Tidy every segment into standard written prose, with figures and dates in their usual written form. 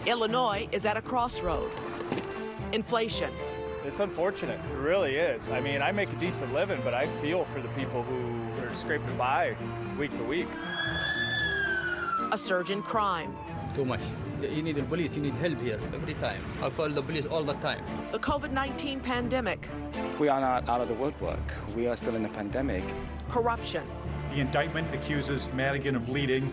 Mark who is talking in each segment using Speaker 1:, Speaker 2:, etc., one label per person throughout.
Speaker 1: Illinois is at a crossroad. Inflation.
Speaker 2: It's unfortunate, it really is. I mean, I make a decent living, but I feel for the people who are scraping by week to week.
Speaker 1: A surge in crime.
Speaker 3: Too much. You need the police, you need help here every time. I call the police all the time.
Speaker 1: The COVID-19 pandemic.
Speaker 4: We are not out of the woodwork. We are still in the pandemic.
Speaker 1: Corruption.
Speaker 5: The indictment accuses Madigan of leading,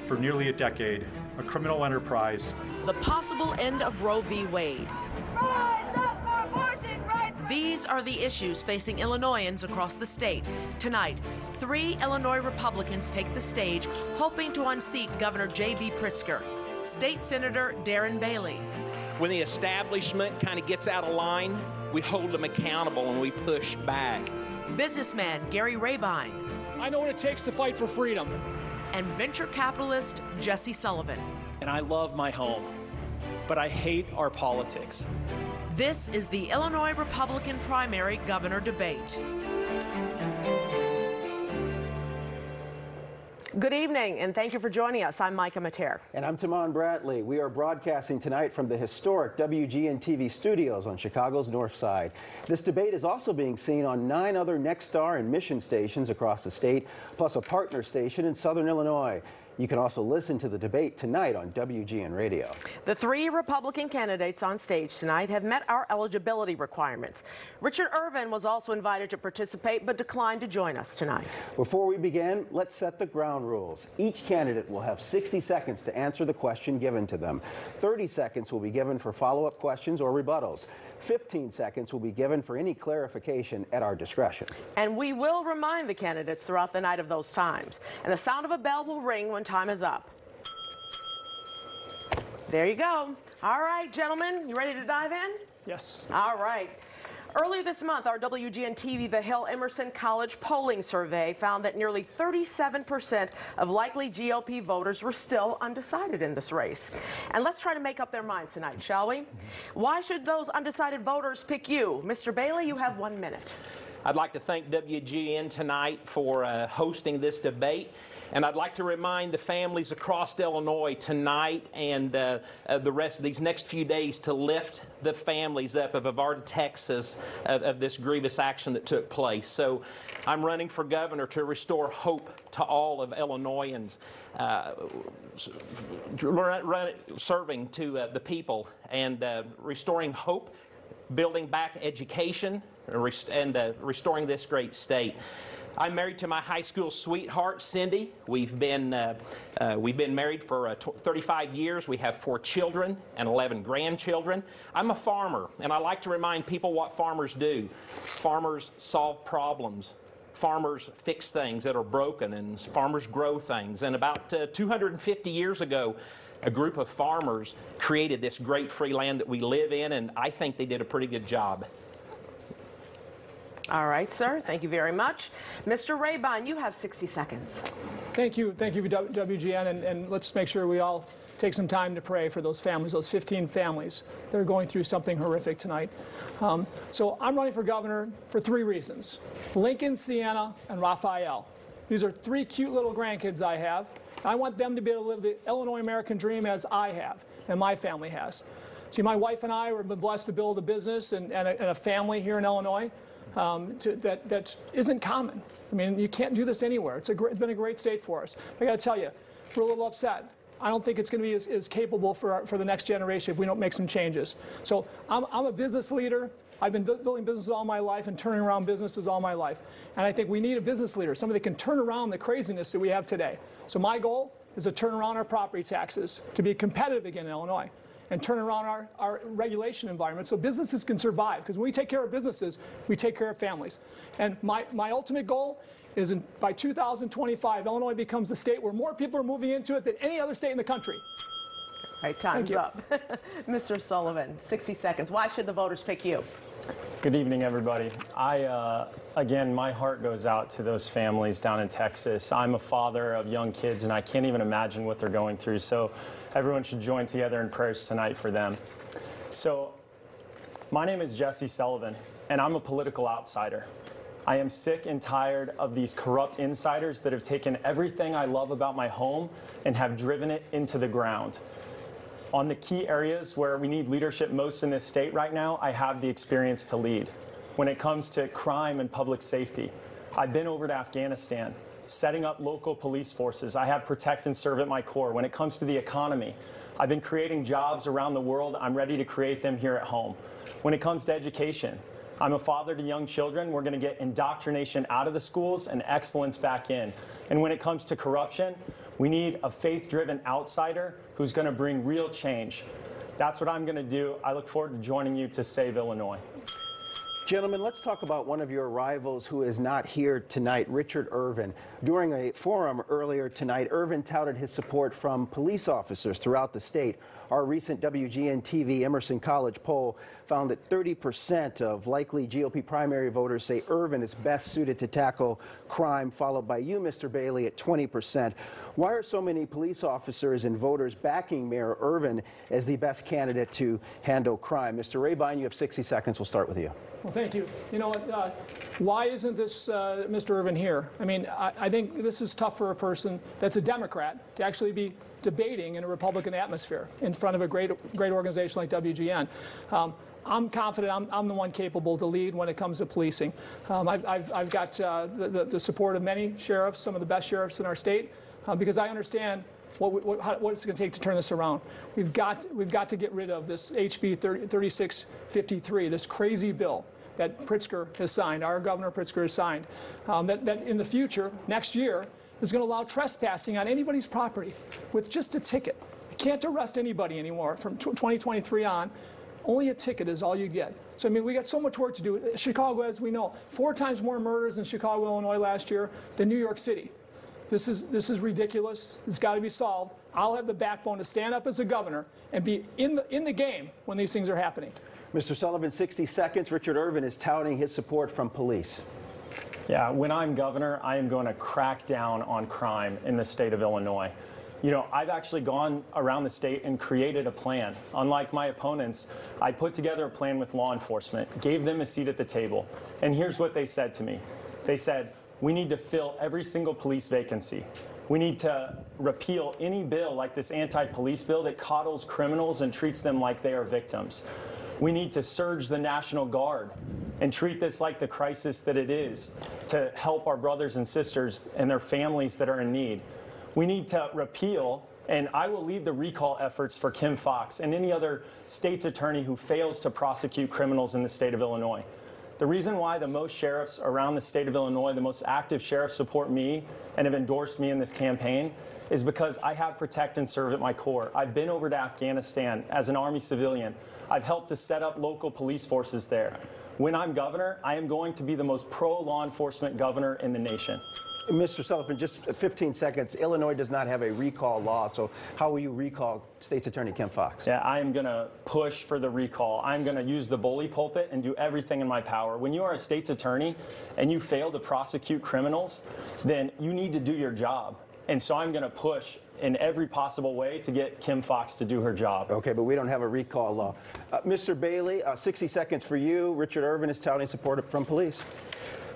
Speaker 5: for nearly a decade, a criminal enterprise.
Speaker 1: The possible end of Roe v. Wade.
Speaker 6: Rise up for abortion rights!
Speaker 1: These are the issues facing Illinoisans across the state. Tonight, 3 Illinois Republicans take the stage, hoping to unseat Governor J.B. Pritzker. State Senator Darren Bailey.
Speaker 7: When the establishment kind of gets out of line, we hold them accountable and we push back.
Speaker 1: Businessman Gary Rabine.
Speaker 8: I know what it takes to fight for freedom.
Speaker 1: And venture capitalist Jesse Sullivan.
Speaker 9: And I love my home, but I hate our politics.
Speaker 1: This is the Illinois Republican primary governor debate. Good evening, and thank you for joining us. I'm Micah Mater.
Speaker 10: And I'm Timon Bradley. We are broadcasting tonight from the historic WGN-TV studios on Chicago's North Side. This debate is also being seen on 9 other Nexstar and Mission stations across the state, plus a partner station in Southern Illinois. You can also listen to the debate tonight on WGN Radio.
Speaker 1: The 3 Republican candidates on stage tonight have met our eligibility requirements. Richard Irvin was also invited to participate but declined to join us tonight.
Speaker 10: Before we begin, let's set the ground rules. Each candidate will have 60 seconds to answer the question given to them. 30 seconds will be given for follow-up questions or rebuttals. 15 seconds will be given for any clarification at our discretion.
Speaker 1: And we will remind the candidates throughout the night of those times. And the sound of a bell will ring when time is up. There you go. All right, gentlemen, you ready to dive in?
Speaker 8: Yes.
Speaker 1: All right. Earlier this month, our WGN-TV The Hill Emerson College polling survey found that nearly 37% of likely GOP voters were still undecided in this race. And let's try to make up their minds tonight, shall we? Why should those undecided voters pick you? Mr. Bailey, you have 1 minute.
Speaker 7: I'd like to thank WGN tonight for hosting this debate. And I'd like to remind the families across Illinois tonight and the rest of these next few days to lift the families up of Varda, Texas, of this grievous action that took place. So I'm running for governor to restore hope to all of Illinoisans, serving to the people and restoring hope, building back education, and restoring this great state. I'm married to my high school sweetheart, Cindy. We've been married for 35 years. We have 4 children and 11 grandchildren. I'm a farmer, and I like to remind people what farmers do. Farmers solve problems. Farmers fix things that are broken, and farmers grow things. And about 250 years ago, a group of farmers created this great free land that we live in, and I think they did a pretty good job.
Speaker 1: All right, sir. Thank you very much. Mr. Rabine, you have 60 seconds.
Speaker 8: Thank you. Thank you for WGN, and let's make sure we all take some time to pray for those families, those 15 families that are going through something horrific tonight. So I'm running for governor for 3 reasons. Lincoln, Sienna, and Raphael. These are 3 cute little grandkids I have. I want them to be able to live the Illinois American dream as I have and my family has. See, my wife and I have been blessed to build a business and a family here in Illinois. That isn't common. I mean, you can't do this anywhere. It's been a great state for us. I got to tell you, we're a little upset. I don't think it's going to be as capable for the next generation if we don't make some changes. So I'm a business leader. I've been building businesses all my life and turning around businesses all my life. And I think we need a business leader, somebody that can turn around the craziness that we have today. So my goal is to turn around our property taxes, to be competitive again in Illinois, and turn around our regulation environment so businesses can survive. Because when we take care of businesses, we take care of families. And my ultimate goal is by 2025, Illinois becomes the state where more people are moving into it than any other state in the country.
Speaker 1: All right, time's up. Mr. Sullivan, 60 seconds. Why should the voters pick you?
Speaker 11: Good evening, everybody. Again, my heart goes out to those families down in Texas. I'm a father of young kids, and I can't even imagine what they're going through. So everyone should join together in prayers tonight for them. So my name is Jesse Sullivan, and I'm a political outsider. I am sick and tired of these corrupt insiders that have taken everything I love about my home and have driven it into the ground. On the key areas where we need leadership most in this state right now, I have the experience to lead. When it comes to crime and public safety, I've been over to Afghanistan, setting up local police forces. I have protect and serve at my core. When it comes to the economy, I've been creating jobs around the world. I'm ready to create them here at home. When it comes to education, I'm a father to young children. We're going to get indoctrination out of the schools and excellence back in. And when it comes to corruption, we need a faith-driven outsider who's going to bring real change. That's what I'm going to do. I look forward to joining you to save Illinois.
Speaker 10: Gentlemen, let's talk about one of your rivals who is not here tonight, Richard Irvin. During a forum earlier tonight, Irvin touted his support from police officers throughout the state. Our recent WGN-TV Emerson College poll found that 30% of likely GOP primary voters say Irvin is best suited to tackle crime, followed by you, Mr. Bailey, at 20%. Why are so many police officers and voters backing Mayor Irvin as the best candidate to handle crime? Mr. Rabine, you have 60 seconds. We'll start with you.
Speaker 8: Well, thank you. You know what? Why isn't this Mr. Irvin here? I mean, I think this is tough for a person that's a Democrat to actually be debating in a Republican atmosphere in front of a great organization like WGN. I'm confident I'm the one capable to lead when it comes to policing. I've got the support of many sheriffs, some of the best sheriffs in our state, because I understand what it's going to take to turn this around. We've got to get rid of this HB 3653, this crazy bill that Pritzker has signed, our Governor Pritzker has signed, that in the future, next year, is going to allow trespassing on anybody's property with just a ticket. You can't arrest anybody anymore from 2023 on. Only a ticket is all you get. So, I mean, we got so much work to do. Chicago, as we know, 4 times more murders in Chicago, Illinois last year than New York City. This is ridiculous. It's got to be solved. I'll have the backbone to stand up as a governor and be in the game when these things are happening.
Speaker 10: Mr. Sullivan, 60 seconds. Richard Irvin is touting his support from police.
Speaker 11: Yeah, when I'm governor, I am going to crack down on crime in the state of Illinois. You know, I've actually gone around the state and created a plan. Unlike my opponents, I put together a plan with law enforcement, gave them a seat at the table. And here's what they said to me. They said, we need to fill every single police vacancy. We need to repeal any bill like this anti-police bill that coddles criminals and treats them like they are victims. We need to surge the National Guard and treat this like the crisis that it is to help our brothers and sisters and their families that are in need. We need to repeal, and I will lead the recall efforts for Kim Foxx and any other state's attorney who fails to prosecute criminals in the state of Illinois. The reason why the most sheriffs around the state of Illinois, the most active sheriffs support me and have endorsed me in this campaign is because I have protect and serve at my core. I've been over to Afghanistan as an Army civilian. I've helped to set up local police forces there. When I'm governor, I am going to be the most pro-law enforcement governor in the nation.
Speaker 10: Mr. Sullivan, just 15 seconds. Illinois does not have a recall law, so how will you recall State's Attorney Kim Foxx?
Speaker 11: Yeah, I am going to push for the recall. I'm going to use the bully pulpit and do everything in my power. When you are a state's attorney and you fail to prosecute criminals, then you need to do your job. And so I'm going to push in every possible way to get Kim Foxx to do her job.
Speaker 10: Okay, but we don't have a recall law. Mr. Bailey, 60 seconds for you. Richard Irvin is touting support from police.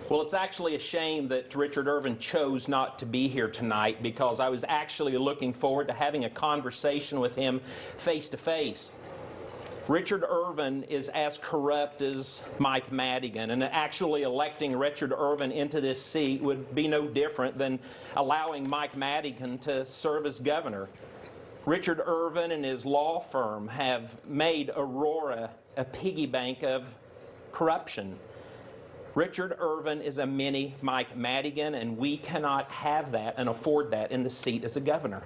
Speaker 7: Well, it's actually a shame that Richard Irvin chose not to be here tonight because I was actually looking forward to having a conversation with him face to face. Richard Irvin is as corrupt as Mike Madigan, and actually electing Richard Irvin into this seat would be no different than allowing Mike Madigan to serve as governor. Richard Irvin and his law firm have made Aurora a piggy bank of corruption. Richard Irvin is a mini Mike Madigan, and we cannot have that and afford that in the seat as a governor.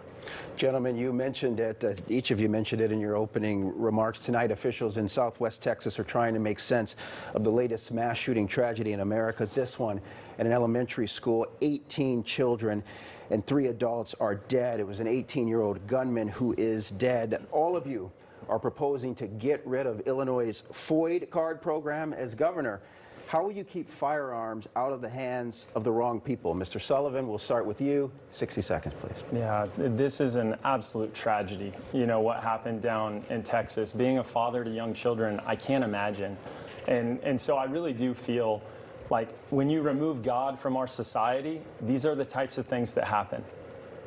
Speaker 10: Gentlemen, you mentioned it, each of you mentioned it in your opening remarks tonight. Officials in Southwest Texas are trying to make sense of the latest mass shooting tragedy in America. This one at an elementary school, 18 children and 3 adults are dead. It was an 18-year-old gunman who is dead. All of you are proposing to get rid of Illinois' FOID card program as governor. How will you keep firearms out of the hands of the wrong people? Mr. Sullivan, we'll start with you. 60 seconds, please.
Speaker 11: Yeah, this is an absolute tragedy. You know, what happened down in Texas. Being a father to young children, I can't imagine. And so I really do feel like when you remove God from our society, these are the types of things that happen.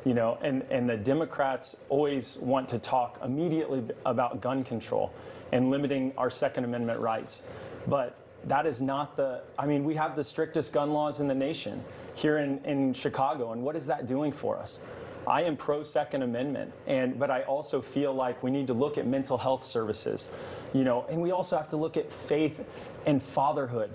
Speaker 11: you know, and the Democrats always want to talk immediately about gun control and limiting our Second Amendment rights. But that is not I mean, we have the strictest gun laws in the nation here in Chicago, and what is that doing for us? I am pro-Second Amendment, but I also feel like we need to look at mental health services, you know, and we also have to look at faith and fatherhood.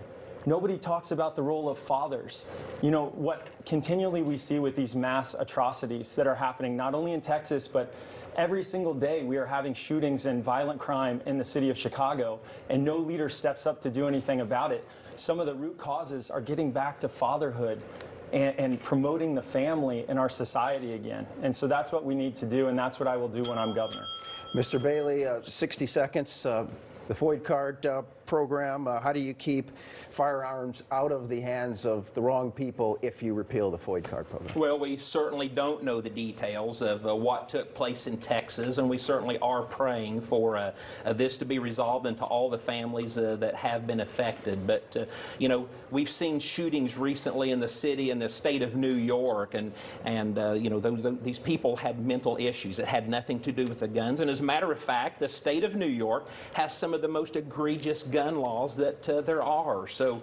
Speaker 11: Nobody talks about the role of fathers. You know, what continually we see with these mass atrocities that are happening, not only in Texas, but every single day we are having shootings and violent crime in the city of Chicago, and no leader steps up to do anything about it. Some of the root causes are getting back to fatherhood and promoting the family in our society again. And so that's what we need to do, and that's what I will do when I'm governor.
Speaker 10: Mr. Bailey, 60 seconds. The FOID card program, how do you keep firearms out of the hands of the wrong people if you repeal the FOID card program?
Speaker 7: Well, we certainly don't know the details of what took place in Texas, and we certainly are praying for this to be resolved and to all the families that have been affected. But, you know, we've seen shootings recently in the city and the state of New York, and you know, these people had mental issues. It had nothing to do with the guns. And as a matter of fact, the state of New York has some of the most egregious gun laws that there are. So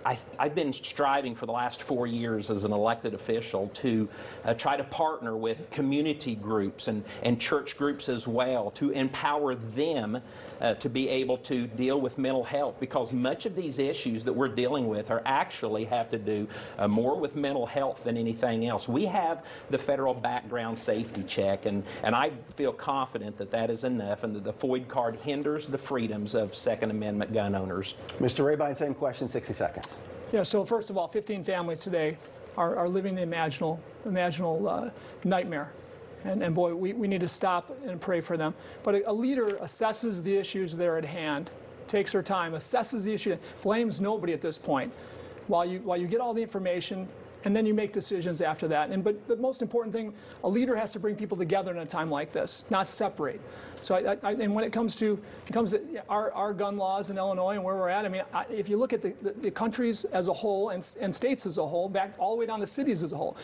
Speaker 7: I've been striving for the last 4 years as an elected official to try to partner with community groups and church groups as well to empower them to be able to deal with mental health, because much of these issues that we're dealing with are actually have to do more with mental health than anything else. We have the federal background safety check, and I feel confident that that is enough, and that the FOID card hinders the freedoms of Second Amendment gun owners.
Speaker 10: Mr. Rabine, same question, 60 seconds.
Speaker 8: Yeah, so first of all, 15 families today are living the imaginal nightmare. And boy, we need to stop and pray for them. But a leader assesses the issues that are at hand, takes her time, assesses the issue, blames nobody at this point, while you get all the information, and then you make decisions after that. But the most important thing, a leader has to bring people together in a time like this, not separate. So and when it comes to our gun laws in Illinois and where we're at, I mean, if you look at the countries as a whole and states as a whole, back all the way down to cities as a whole,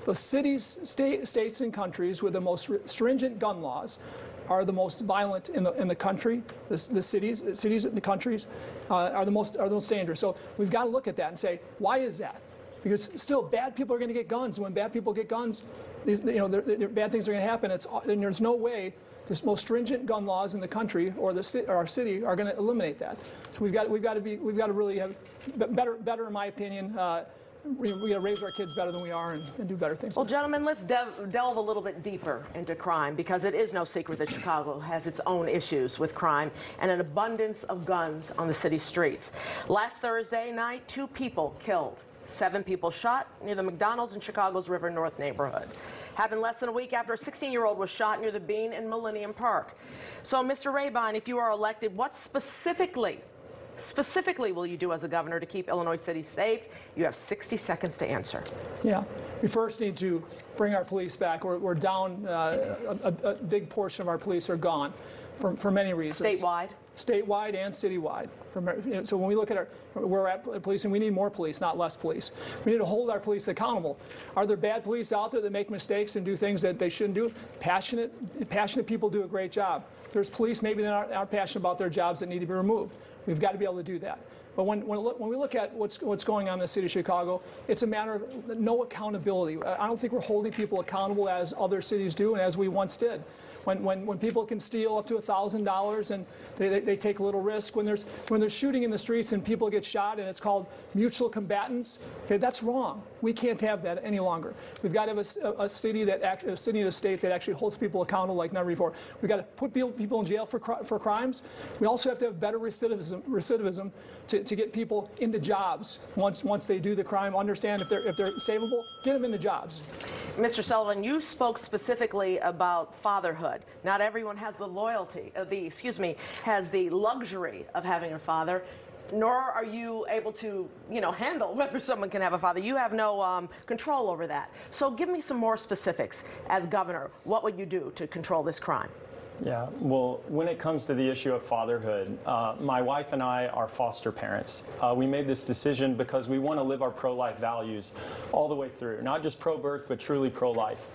Speaker 8: the cities, states and countries with the most stringent gun laws are the most violent in the country. The cities, the countries are the most dangerous. So we've got to look at that and say, why is that? Because still, bad people are going to get guns. When bad people get guns, bad things are going to happen. And there's no way the most stringent gun laws in the country or our city are going to eliminate that. So we've got to really have better, in my opinion. We got to raise our kids better than we are and do better things.
Speaker 1: Well, gentlemen, let's delve a little bit deeper into crime, because it is no secret that Chicago has its own issues with crime and an abundance of guns on the city streets. Last Thursday night, 2 people killed, 7 people shot near the McDonald's in Chicago's River North neighborhood. Happened less than a week after a 16-year-old was shot near the Bean in Millennium Park. So, Mr. Rabine, if you are elected, what specifically will you do as a governor to keep Illinois cities safe? You have 60 seconds to answer.
Speaker 8: Yeah, we first need to bring our police back. We're down, a big portion of our police are gone for many reasons.
Speaker 1: Statewide?
Speaker 8: Statewide and citywide. So when we look at where we're at policing, we need more police, not less police. We need to hold our police accountable. Are there bad police out there that make mistakes and do things that they shouldn't do? Passionate people do a great job. There's police maybe that aren't passionate about their jobs that need to be removed. We've got to be able to do that. But when we look at what's going on in the city of Chicago, it's a matter of no accountability. I don't think we're holding people accountable as other cities do and as we once did. When people can steal up to $1,000 and they take a little risk, when there's shooting in the streets and people get shot and it's called mutual combatants, okay, that's wrong. We can't have that any longer. We've got to have a city and a state that actually holds people accountable like never before. We've got to put people in jail for crimes. We also have to have better recidivism to get people into jobs once they do the crime. Understand if they're savable, get them into jobs.
Speaker 1: Mr. Sullivan, you spoke specifically about fatherhood. Not everyone has the has the luxury of having a father, nor are you able to, handle whether someone can have a father. You have no control over that. So give me some more specifics as governor. What would you do to control this crime?
Speaker 11: Yeah, well, when it comes to the issue of fatherhood, my wife and I are foster parents. We made this decision because we want to live our pro-life values all the way through, not just pro-birth, but truly pro-life.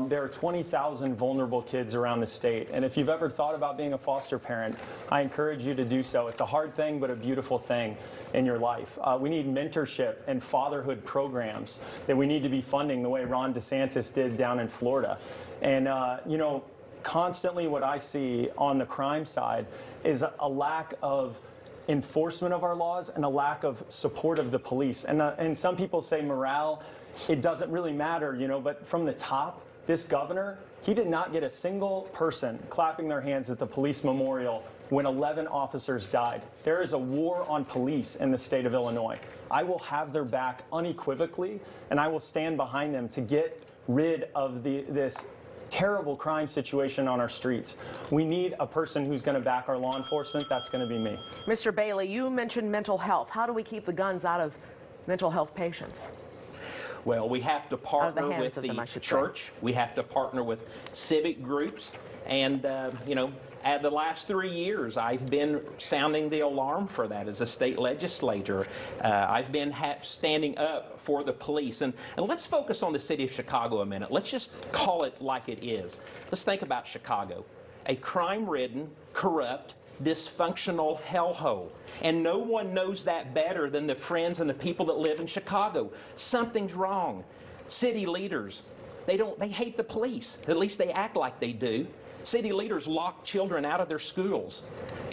Speaker 11: There are 20,000 vulnerable kids around the state, and if you've ever thought about being a foster parent, I encourage you to do so. It's a hard thing, but a beautiful thing in your life. We need mentorship and fatherhood programs that we need to be funding the way Ron DeSantis did down in Florida. And, you know, constantly what I see on the crime side is a lack of enforcement of our laws and a lack of support of the police. And some people say morale, it doesn't really matter, you know, but from the top, this governor, he did not get a single person clapping their hands at the police memorial when 11 officers died. There is a war on police in the state of Illinois. I will have their back unequivocally, and I will stand behind them to get rid of this terrible crime situation on our streets. We need a person who's going to back our law enforcement. That's going to be me.
Speaker 1: Mr. Bailey, you mentioned mental health. How do we keep the guns out of mental health patients?
Speaker 7: Well, we have to partner with the church. We have to partner with civic groups. And, you know, at the last 3 years, I've been sounding the alarm for that as a state legislator. I've been standing up for the police. And let's focus on the city of Chicago a minute. Let's just call it like it is. Let's think about Chicago, a crime-ridden, corrupt, dysfunctional hellhole. And no one knows that better than the friends and the people that live in Chicago. Something's wrong. City leaders, they hate the police. At least they act like they do. City leaders lock children out of their schools.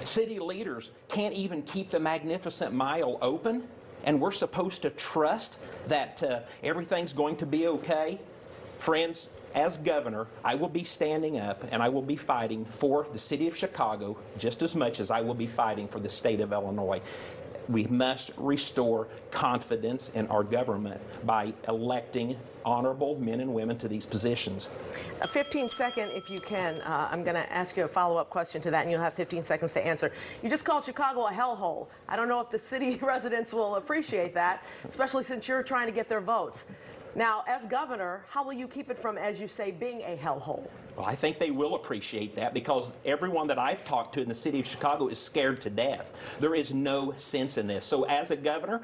Speaker 7: City leaders can't even keep the Magnificent Mile open, and we're supposed to trust that everything's going to be okay. Friends, as governor, I will be standing up and I will be fighting for the city of Chicago just as much as I will be fighting for the state of Illinois. We must restore confidence in our government by electing honorable men and women to these positions.
Speaker 1: A 15-second, if you can. I'm going to ask you a follow-up question to that, and you'll have 15 seconds to answer. You just called Chicago a hellhole. I don't know if the city residents will appreciate that, especially since you're trying to get their votes. Now, as governor, how will you keep it from, as you say, being a hellhole?
Speaker 7: Well, I think they will appreciate that because everyone that I've talked to in the city of Chicago is scared to death. There is no sense in this. So as a governor,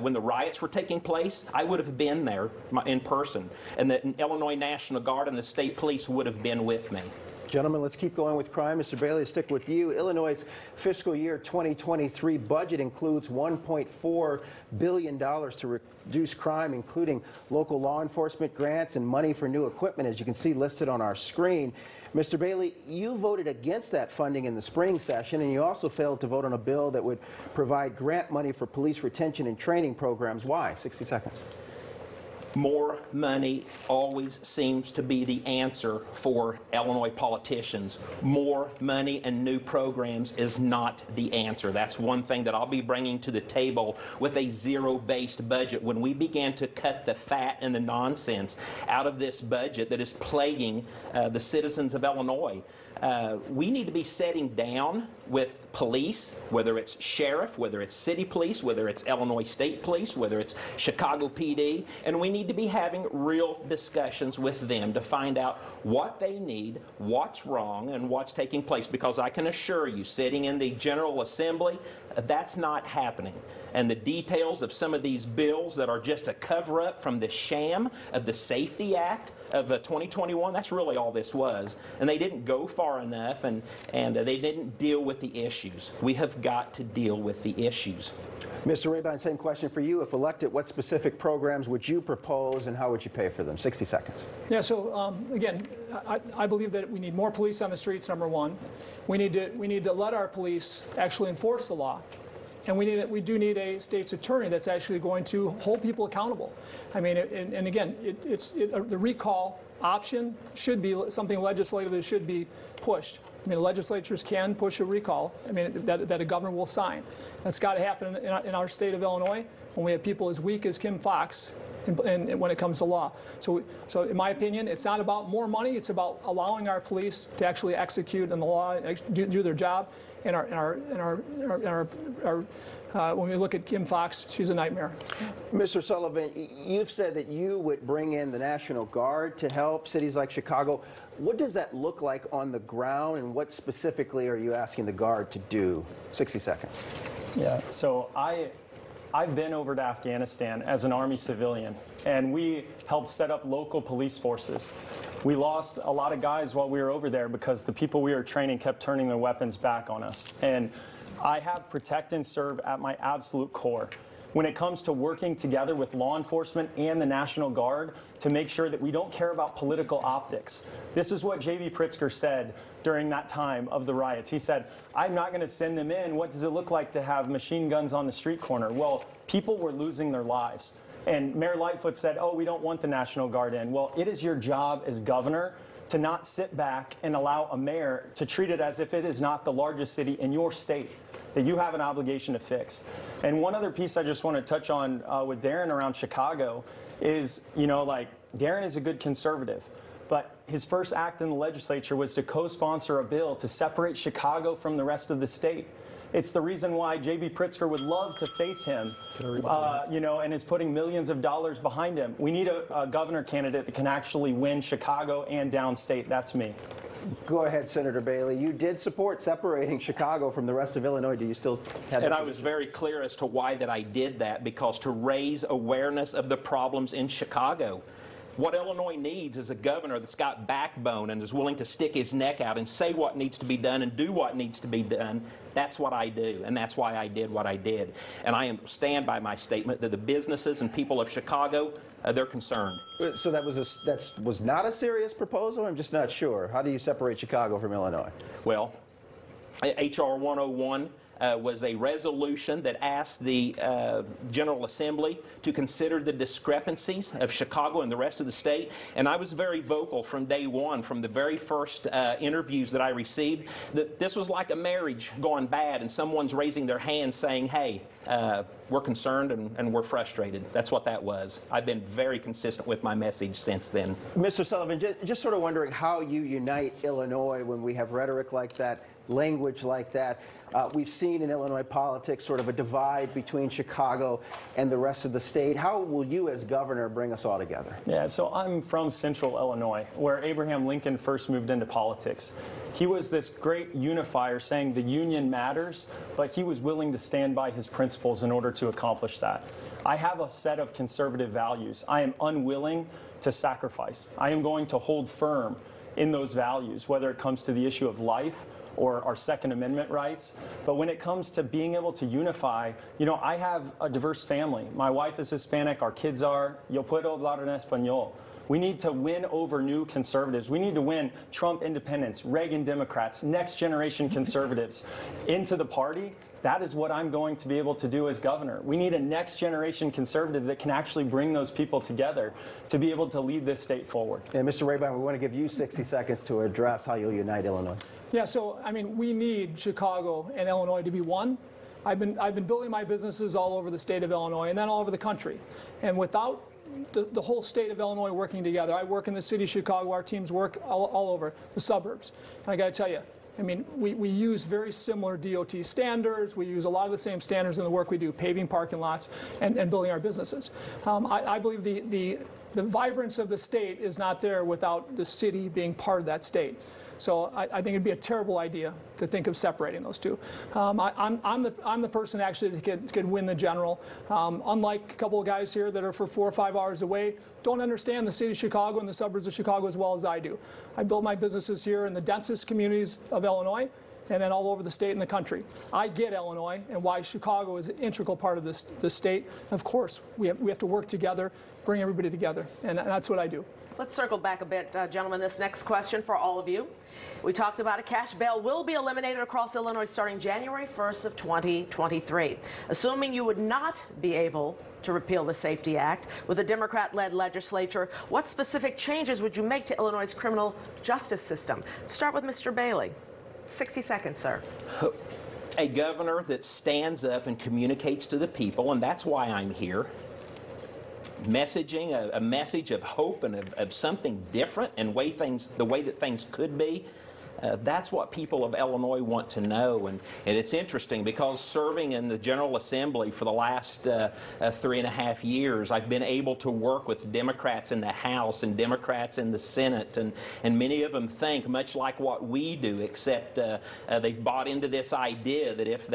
Speaker 7: when the riots were taking place, I would have been there in person, and the Illinois National Guard and the state police would have been with me.
Speaker 10: Gentlemen, let's keep going with crime. Mr. Bailey, I'll stick with you. Illinois' fiscal year 2023 budget includes $1.4 billion to reduce crime, including local law enforcement grants and money for new equipment, as you can see listed on our screen. Mr. Bailey, you voted against that funding in the spring session, and you also failed to vote on a bill that would provide grant money for police retention and training programs. Why? 60 seconds.
Speaker 7: More money always seems to be the answer for Illinois politicians. More money and new programs is not the answer. That's one thing that I'll be bringing to the table with a zero-based budget. When we began to cut the fat and the nonsense out of this budget that is plaguing the citizens of Illinois, we need to be sitting down with police, whether it's sheriff, whether it's city police, whether it's Illinois State Police, whether it's Chicago PD, and we need to be having real discussions with them to find out what they need, what's wrong, and what's taking place. Because I can assure you, sitting in the General Assembly, that's not happening. And the details of some of these bills that are just a cover-up from the sham of the Safety Act of 2021, that's really all this was. And they didn't go far enough, and they didn't deal with the issues. We have got to deal with the issues.
Speaker 10: Mr. Rabine, same question for you. If elected, what specific programs would you propose and how would you pay for them? 60 seconds.
Speaker 8: Yeah, so again, I believe that we need more police on the streets, number one. We need to let our police actually enforce the law. And we do need a state's attorney that's actually going to hold people accountable. I mean, and again, the recall option should be something legislative that should be pushed. I mean, legislatures can push a recall, I mean, that a governor will sign. That's got to happen in our state of Illinois when we have people as weak as Kim Foxx and when it comes to law. So in my opinion, it's not about more money. It's about allowing our police to actually execute in the law, do their job. And when we look at Kim Foxx, she's a nightmare.
Speaker 10: Mr. Sullivan, you've said that you would bring in the National Guard to help cities like Chicago. What does that look like on the ground, and what specifically are you asking the Guard to do? 60 seconds.
Speaker 11: Yeah, so I've been over to Afghanistan as an Army civilian, and we helped set up local police forces. We lost a lot of guys while we were over there because the people we were training kept turning their weapons back on us. And I have protect and serve at my absolute core when it comes to working together with law enforcement and the National Guard to make sure that we don't care about political optics. This is what J.B. Pritzker said during that time of the riots. He said, I'm not going to send them in. What does it look like to have machine guns on the street corner? Well, people were losing their lives. And Mayor Lightfoot said, oh, we don't want the National Guard in. Well, it is your job as governor to not sit back and allow a mayor to treat it as if it is not the largest city in your state that you have an obligation to fix. And one other piece I just want to touch on with Darren around Chicago is, Darren is a good conservative, but his first act in the legislature was to co-sponsor a bill to separate Chicago from the rest of the state. It's the reason why J.B. Pritzker would love to face him, and is putting millions of dollars behind him. We need a governor candidate that can actually win Chicago and downstate. That's me.
Speaker 10: Go ahead, Senator Bailey. You did support separating Chicago from the rest of Illinois. Do you still have that?
Speaker 7: And I was very clear as to why that I did that, because to raise awareness of the problems in Chicago. What Illinois needs is a governor that's got backbone and is willing to stick his neck out and say what needs to be done and do what needs to be done. That's what I do, and that's why I did what I did. And I stand by my statement that the businesses and people of Chicago, they're concerned.
Speaker 10: So that was not a serious proposal? I'm just not sure. How do you separate Chicago from Illinois?
Speaker 7: Well, H.R. 101 was a resolution that asked the General Assembly to consider the discrepancies of Chicago and the rest of the state. And I was very vocal from day one, from the very first interviews that I received, that this was like a marriage going bad and someone's raising their hand saying, hey, we're concerned and we're frustrated. That's what that was. I've been very consistent with my message since then.
Speaker 10: Mr. Sullivan, just sort of wondering how you unite Illinois when we have rhetoric like that, language like that. We've seen in Illinois politics sort of a divide between Chicago and the rest of the state. How will you as governor bring us all together?
Speaker 11: Yeah, so I'm from central Illinois, where Abraham Lincoln first moved into politics. He was this great unifier saying the union matters, but he was willing to stand by his principles in order to accomplish that. I have a set of conservative values. I am unwilling to sacrifice. I am going to hold firm in those values, whether it comes to the issue of life or our Second Amendment rights. But when it comes to being able to unify, I have a diverse family. My wife is Hispanic, our kids are. Yo puedo hablar en español. We need to win over new conservatives. We need to win Trump independents, Reagan Democrats, next generation conservatives into the party. That is what I'm going to be able to do as governor. We need a next generation conservative that can actually bring those people together to be able to lead this state forward.
Speaker 10: And Mr. Rayburn, we want to give you 60 seconds to address how you'll unite Illinois.
Speaker 8: Yeah, so we need Chicago and Illinois to be one. I've been building my businesses all over the state of Illinois and then all over the country. And without the whole state of Illinois working together, I work in the city of Chicago, our teams work all over the suburbs. And I got to tell you, we use very similar DOT standards. We use a lot of the same standards in the work we do, paving parking lots and building our businesses. I believe the vibrance of the state is not there without the city being part of that state. So I think it'd be a terrible idea to think of separating those two. I'm the person actually that could win the general. Unlike a couple of guys here that are for 4 or 5 hours away, don't understand the city of Chicago and the suburbs of Chicago as well as I do. I built my businesses here in the densest communities of Illinois and then all over the state and the country. I get Illinois and why Chicago is an integral part of this state. Of course, we have to work together, bring everybody together, and that's what I do.
Speaker 1: Let's circle back a bit, gentlemen. This next question for all of you. We talked about a cash bail will be eliminated across Illinois starting January 1st of 2023. Assuming you would not be able to repeal the SAFE-T Act with a Democrat-led legislature, what specific changes would you make to Illinois' criminal justice system? Start with Mr. Bailey. 60 seconds, sir.
Speaker 7: A governor that stands up and communicates to the people, and that's why I'm here. messaging, a message of hope and of something different and the way that things could be. That's what people of Illinois want to know, and it's interesting because serving in the General Assembly for the last 3.5 years, I've been able to work with Democrats in the House and Democrats in the Senate, and many of them think much like what we do, except they've bought into this idea that if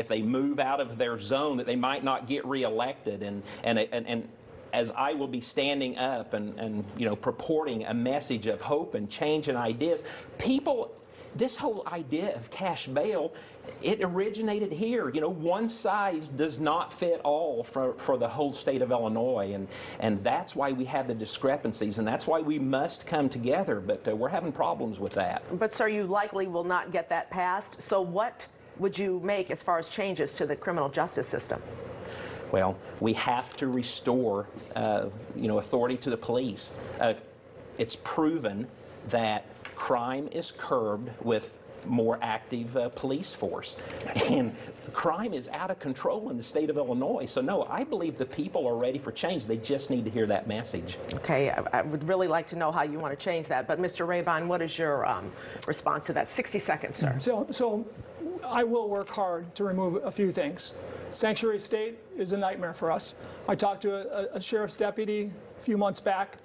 Speaker 7: they move out of their zone, that they might not get reelected, and as I will be standing up and purporting a message of hope and change and ideas, this whole idea of cash bail, it originated here. One size does not fit all for the whole state of Illinois, and that's why we have the discrepancies, and that's why we must come together, but we're having problems with that.
Speaker 1: But, sir, you likely will not get that passed, so what would you make as far as changes to the criminal justice system?
Speaker 7: Well, we have to restore, authority to the police. It's proven that crime is curbed with more active police force, and crime is out of control in the state of Illinois. So no, I believe the people are ready for change. They just need to hear that message.
Speaker 1: Okay, I would really like to know how you want to change that. But Mr. Rabine, what is your response to that? 60 seconds, sir.
Speaker 8: So I will work hard to remove a few things. Sanctuary state is a nightmare for us. I talked to a sheriff's deputy a few months back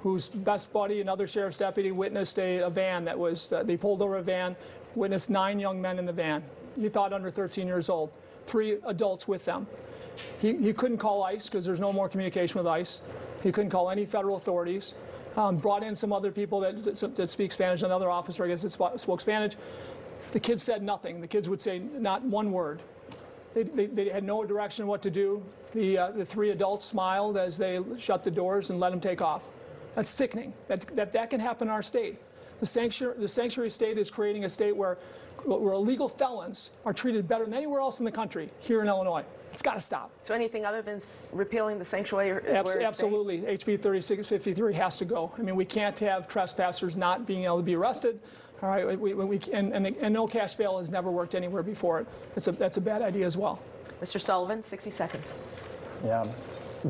Speaker 8: whose best buddy, another sheriff's deputy, witnessed a van that was, they pulled over a van, witnessed 9 young men in the van. He thought under 13 years old, 3 adults with them. He couldn't call ICE because there's no more communication with ICE. He couldn't call any federal authorities. Brought in some other people that speak Spanish, another officer, I guess, that spoke Spanish. The kids said nothing. The kids would say not one word. They had no direction what to do. The 3 adults smiled as they shut the doors and let them take off. That's sickening. That can happen in our state. The sanctuary state is creating a state where illegal felons are treated better than anywhere else in the country here in Illinois. It's got to stop.
Speaker 1: So anything other than repealing the sanctuary?
Speaker 8: Absolutely. HB 3653 has to go. I mean, we can't have trespassers not being able to be arrested. All right, and no cash bail has never worked anywhere before. That's a bad idea as well.
Speaker 1: Mr. Sullivan, 60 seconds.
Speaker 11: Yeah.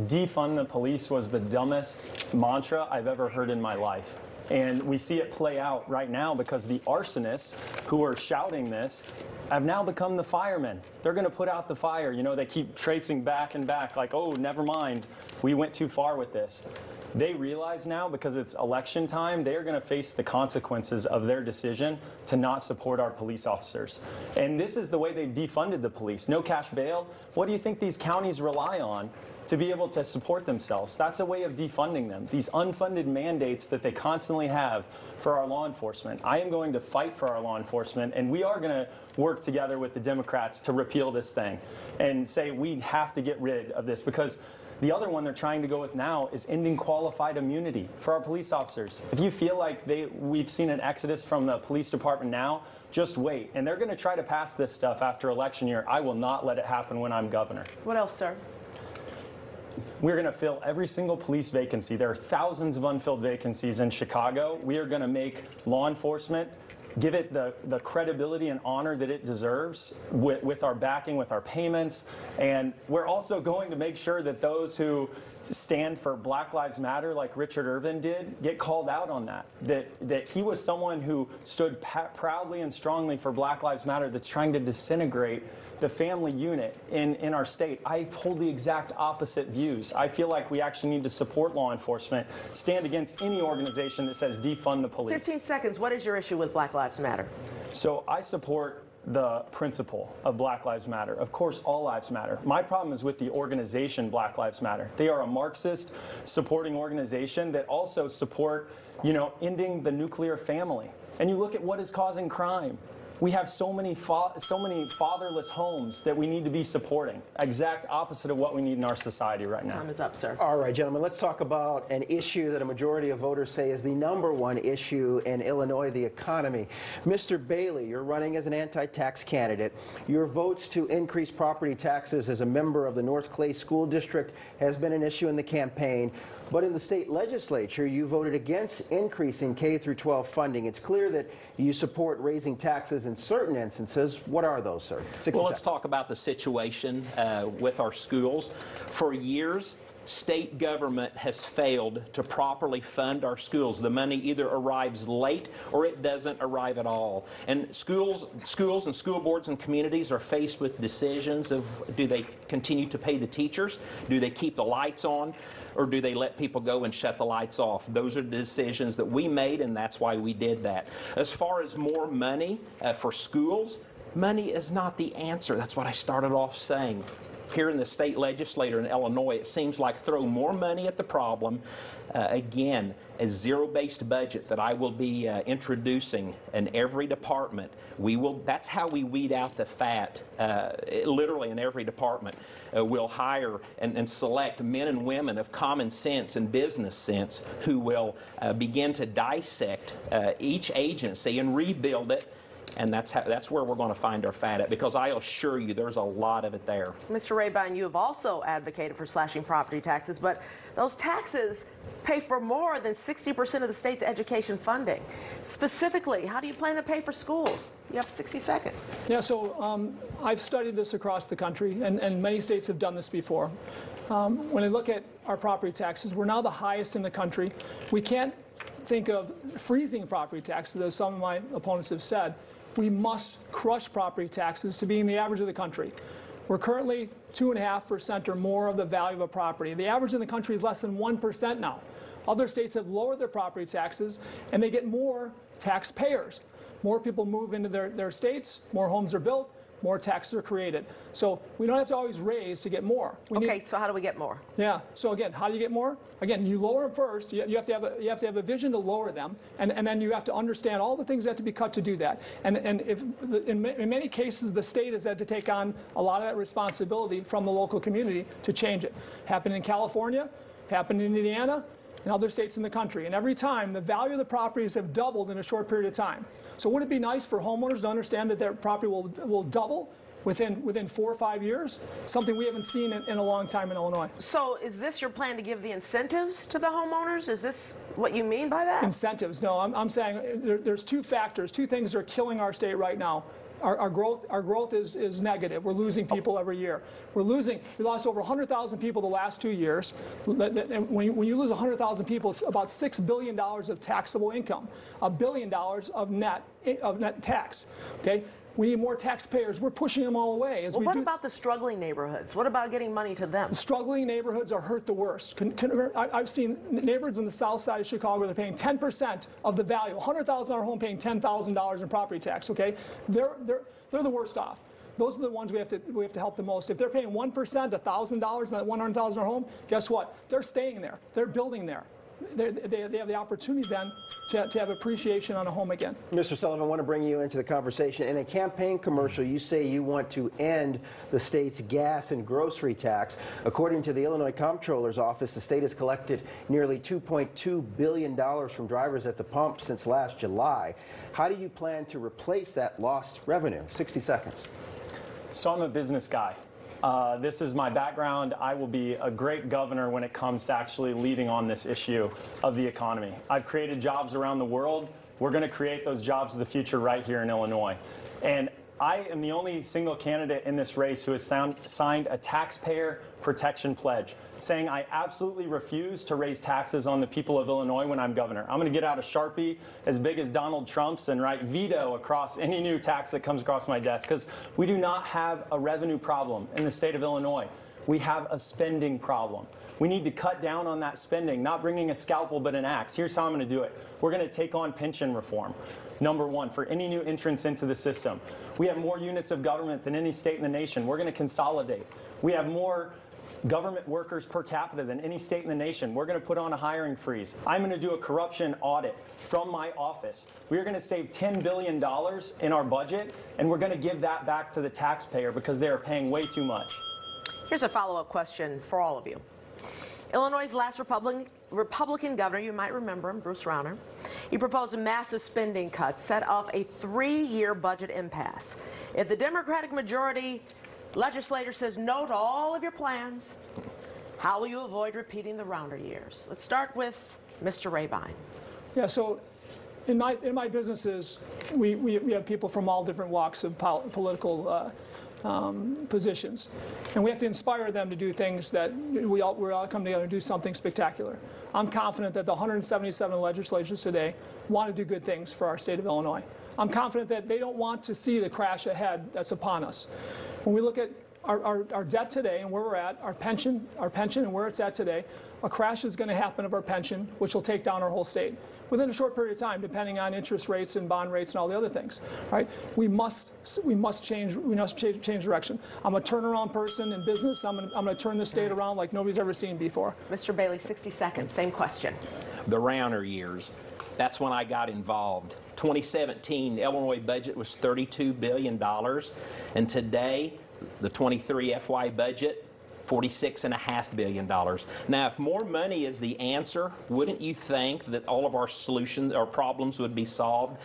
Speaker 11: Defund the police was the dumbest mantra I've ever heard in my life. And we see it play out right now because the arsonists who are shouting this have now become the firemen. They're going to put out the fire. They keep tracing back and back like, oh, never mind, we went too far with this. They realize now, because it's election time, they are going to face the consequences of their decision to not support our police officers. And this is the way they've defunded the police. No cash bail. What do you think these counties rely on to be able to support themselves? That's a way of defunding them. These unfunded mandates that they constantly have for our law enforcement. I am going to fight for our law enforcement, and we are going to work together with the Democrats to repeal this thing and say we have to get rid of this, because the other one they're trying to go with now is ending qualified immunity for our police officers. If you feel like we've seen an exodus from the police department now, just wait. And they're going to try to pass this stuff after election year. I will not let it happen when I'm governor.
Speaker 1: What else, sir?
Speaker 11: We're going to fill every single police vacancy. There are thousands of unfilled vacancies in Chicago. We are going to make law enforcement, give it the credibility and honor that it deserves with our backing, with our payments. And we're also going to make sure that those who stand for Black Lives Matter, like Richard Irvin did, get called out on that. That he was someone who stood proudly and strongly for Black Lives Matter that's trying to disintegrate the family unit in our state. I hold the exact opposite views. I feel like we actually need to support law enforcement, stand against any organization that says defund the police.
Speaker 1: 15 seconds. What is your issue with Black Lives Matter?
Speaker 11: So I support the principle of Black Lives Matter. Of course, all lives matter. My problem is with the organization Black Lives Matter. They are a Marxist supporting organization that also support, ending the nuclear family. And you look at what is causing crime. We have so many fatherless homes that we need to be supporting. Exact opposite of what we need in our society right now.
Speaker 1: Time is up, sir.
Speaker 10: All right, gentlemen, let's talk about an issue that a majority of voters say is the #1 issue in Illinois, the economy. Mr. Bailey, you're running as an anti-tax candidate. Your votes to increase property taxes as a member of the North Clay School District has been an issue in the campaign. But in the state legislature, you voted against increasing K-12 funding. It's clear that you support raising taxes in certain instances. What are those, sir?
Speaker 7: Well, let's talk about the situation with our schools. For years, state government has failed to properly fund our schools. The money either arrives late or it doesn't arrive at all. And schools and school boards and communities are faced with decisions of, do they continue to pay the teachers? Do they keep the lights on? Or do they let people go and shut the lights off? Those are the decisions that we made, and that's why we did that. As far as more money for schools, money is not the answer. That's what I started off saying. Here in the state legislature in Illinois, it seems like throw more money at the problem. Again, a zero-based budget that I will be introducing in every department. That's how we weed out the fat, literally in every department. We'll hire and select men and women of common sense and business sense who will begin to dissect each agency and rebuild it. And that's where we're going to find our fat at, because I assure you there's a lot of it there.
Speaker 1: Mr. Rabine, you have also advocated for slashing property taxes, but those taxes pay for more than 60% of the state's education funding. Specifically, how do you plan to pay for schools? You have 60 seconds.
Speaker 8: Yeah, so I've studied this across the country, and many states have done this before. When I look at our property taxes, we're now the highest in the country. We can't think of freezing property taxes, as some of my opponents have said. We must crush property taxes to being the average of the country. We're currently 2.5% or more of the value of a property. The average in the country is less than 1% now. Other states have lowered their property taxes, and they get more taxpayers. More people move into their states, more homes are built, more taxes are created. So we don't have to always raise to get more.
Speaker 1: So how do we get more?
Speaker 8: Yeah. So again, how do you get more? Again, you lower them first. You have to have a vision to lower them, and then you have to understand all the things that have to be cut to do that. And in many cases, the state has had to take on a lot of that responsibility from the local community to change it. Happened in California, happened in Indiana, and other states in the country. And every time, the value of the properties have doubled in a short period of time. So would it be nice for homeowners to understand that their property will double within 4 or 5 years? Something we haven't seen in a long time in Illinois.
Speaker 1: So is this your plan to give the incentives to the homeowners? Is this what you mean by that?
Speaker 8: Incentives? No, I'm saying there's two factors, two things that are killing our state right now. Our growth is negative. We're losing people every year. We lost over 100,000 people the last 2 years. When you lose 100,000 people, it's about $6 billion of taxable income, $1 billion of net tax. Okay. We need more taxpayers. We're pushing them all away.
Speaker 1: Well, what about the struggling neighborhoods? What about getting money to them?
Speaker 8: The struggling neighborhoods are hurt the worst. I've seen neighborhoods on the south side of Chicago where they're paying 10% of the value. $100,000 home paying $10,000 in property tax. Okay, they're the worst off. Those are the ones we have to help the most. If they're paying 1%, $1,000 in that $100,000 home, guess what? They're staying there. They're building there. They have the opportunity then to have appreciation on a home again.
Speaker 10: Mr. Sullivan, I want to bring you into the conversation. In a campaign commercial, you say you want to end the state's gas and grocery tax. According to the Illinois Comptroller's office, the state has collected nearly $2.2 billion from drivers at the pump since last July. How do you plan to replace that lost revenue? 60 seconds.
Speaker 11: So I'm a business guy. This is my background. I will be a great governor when it comes to actually leading on this issue of the economy. I've created jobs around the world. We're going to create those jobs of the future right here in Illinois. And I am the only single candidate in this race who has signed a taxpayer protection pledge, saying I absolutely refuse to raise taxes on the people of Illinois when I'm governor. I'm going to get out a Sharpie as big as Donald Trump's and write veto across any new tax that comes across my desk, because we do not have a revenue problem in the state of Illinois. We have a spending problem. We need to cut down on that spending, not bringing a scalpel but an axe. Here's how I'm going to do it. We're going to take on pension reform. Number one, for any new entrants into the system. We have more units of government than any state in the nation. We're going to consolidate. We have more government workers per capita than any state in the nation. We're going to put on a hiring freeze. I'm going to do a corruption audit from my office. We're going to save $10 billion in our budget, and we're going to give that back to the taxpayer because they are paying way too much.
Speaker 1: Here's a follow-up question for all of you. Illinois' last Republican governor, you might remember him, Bruce Rauner, he proposed massive spending cuts, set off a 3-year budget impasse. If the Democratic majority legislature says no to all of your plans, how will you avoid repeating the Rauner years? Let's start with Mr. Rabine.
Speaker 8: Yeah, so in my businesses, we have people from all different walks of political positions. And we have to inspire them to do things that we all come together and do something spectacular. I'm confident that the 177 legislators today want to do good things for our state of Illinois. I'm confident that they don't want to see the crash ahead that's upon us. When we look at our debt today and where we're at, our pension and where it's at today, a crash is going to happen of our pension, which will take down our whole state within a short period of time, depending on interest rates and bond rates and all the other things. Right? We must change direction. I'm a turnaround person in business. I'm going to turn the state around like nobody's ever seen before.
Speaker 1: Mr. Bailey, 60 seconds. Same question.
Speaker 7: The Rauner years. That's when I got involved. 2017, the Illinois budget was $32 billion, and today, the 23 FY budget, $46.5 billion. Now, if more money is the answer, wouldn't you think that all of our solutions or problems would be solved?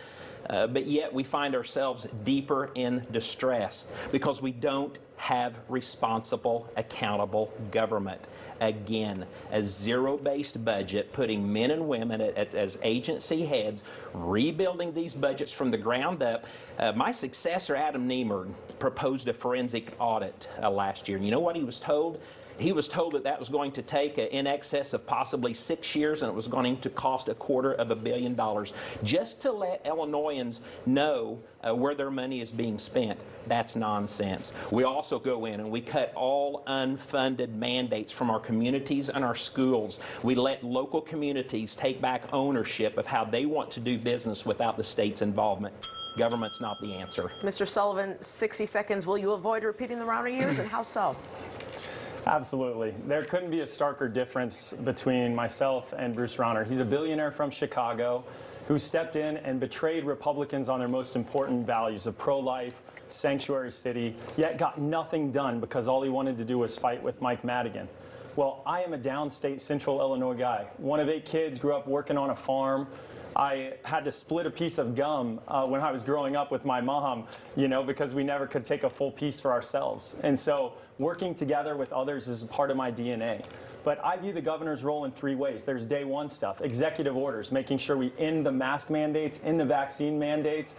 Speaker 7: But yet we find ourselves deeper in distress because we don't have responsible, accountable government. Again, a zero-based budget, putting men and women as agency heads, rebuilding these budgets from the ground up. My successor, Adam Niemer, proposed a forensic audit last year. And you know what he was told? He was told that that was going to take in excess of possibly 6 years, and it was going to cost $250 million just to let Illinoisans know where their money is being spent. That's nonsense. We also go in and we cut all unfunded mandates from our communities and our schools. We let local communities take back ownership of how they want to do business without the state's involvement. Government's not the answer.
Speaker 1: Mr. Sullivan, 60 seconds. Will you avoid repeating the Rauner years, and how so?
Speaker 11: Absolutely. There couldn't be a starker difference between myself and Bruce Rauner. He's a billionaire from Chicago who stepped in and betrayed Republicans on their most important values of pro-life, sanctuary city, yet got nothing done because all he wanted to do was fight with Mike Madigan. Well, I am a downstate central Illinois guy. One of 8 kids, grew up working on a farm. I had to split a piece of gum when I was growing up with my mom, because we never could take a full piece for ourselves. And so working together with others is part of my DNA. But I view the governor's role in 3 ways. There's day one stuff, executive orders, making sure we end the mask mandates, end the vaccine mandates,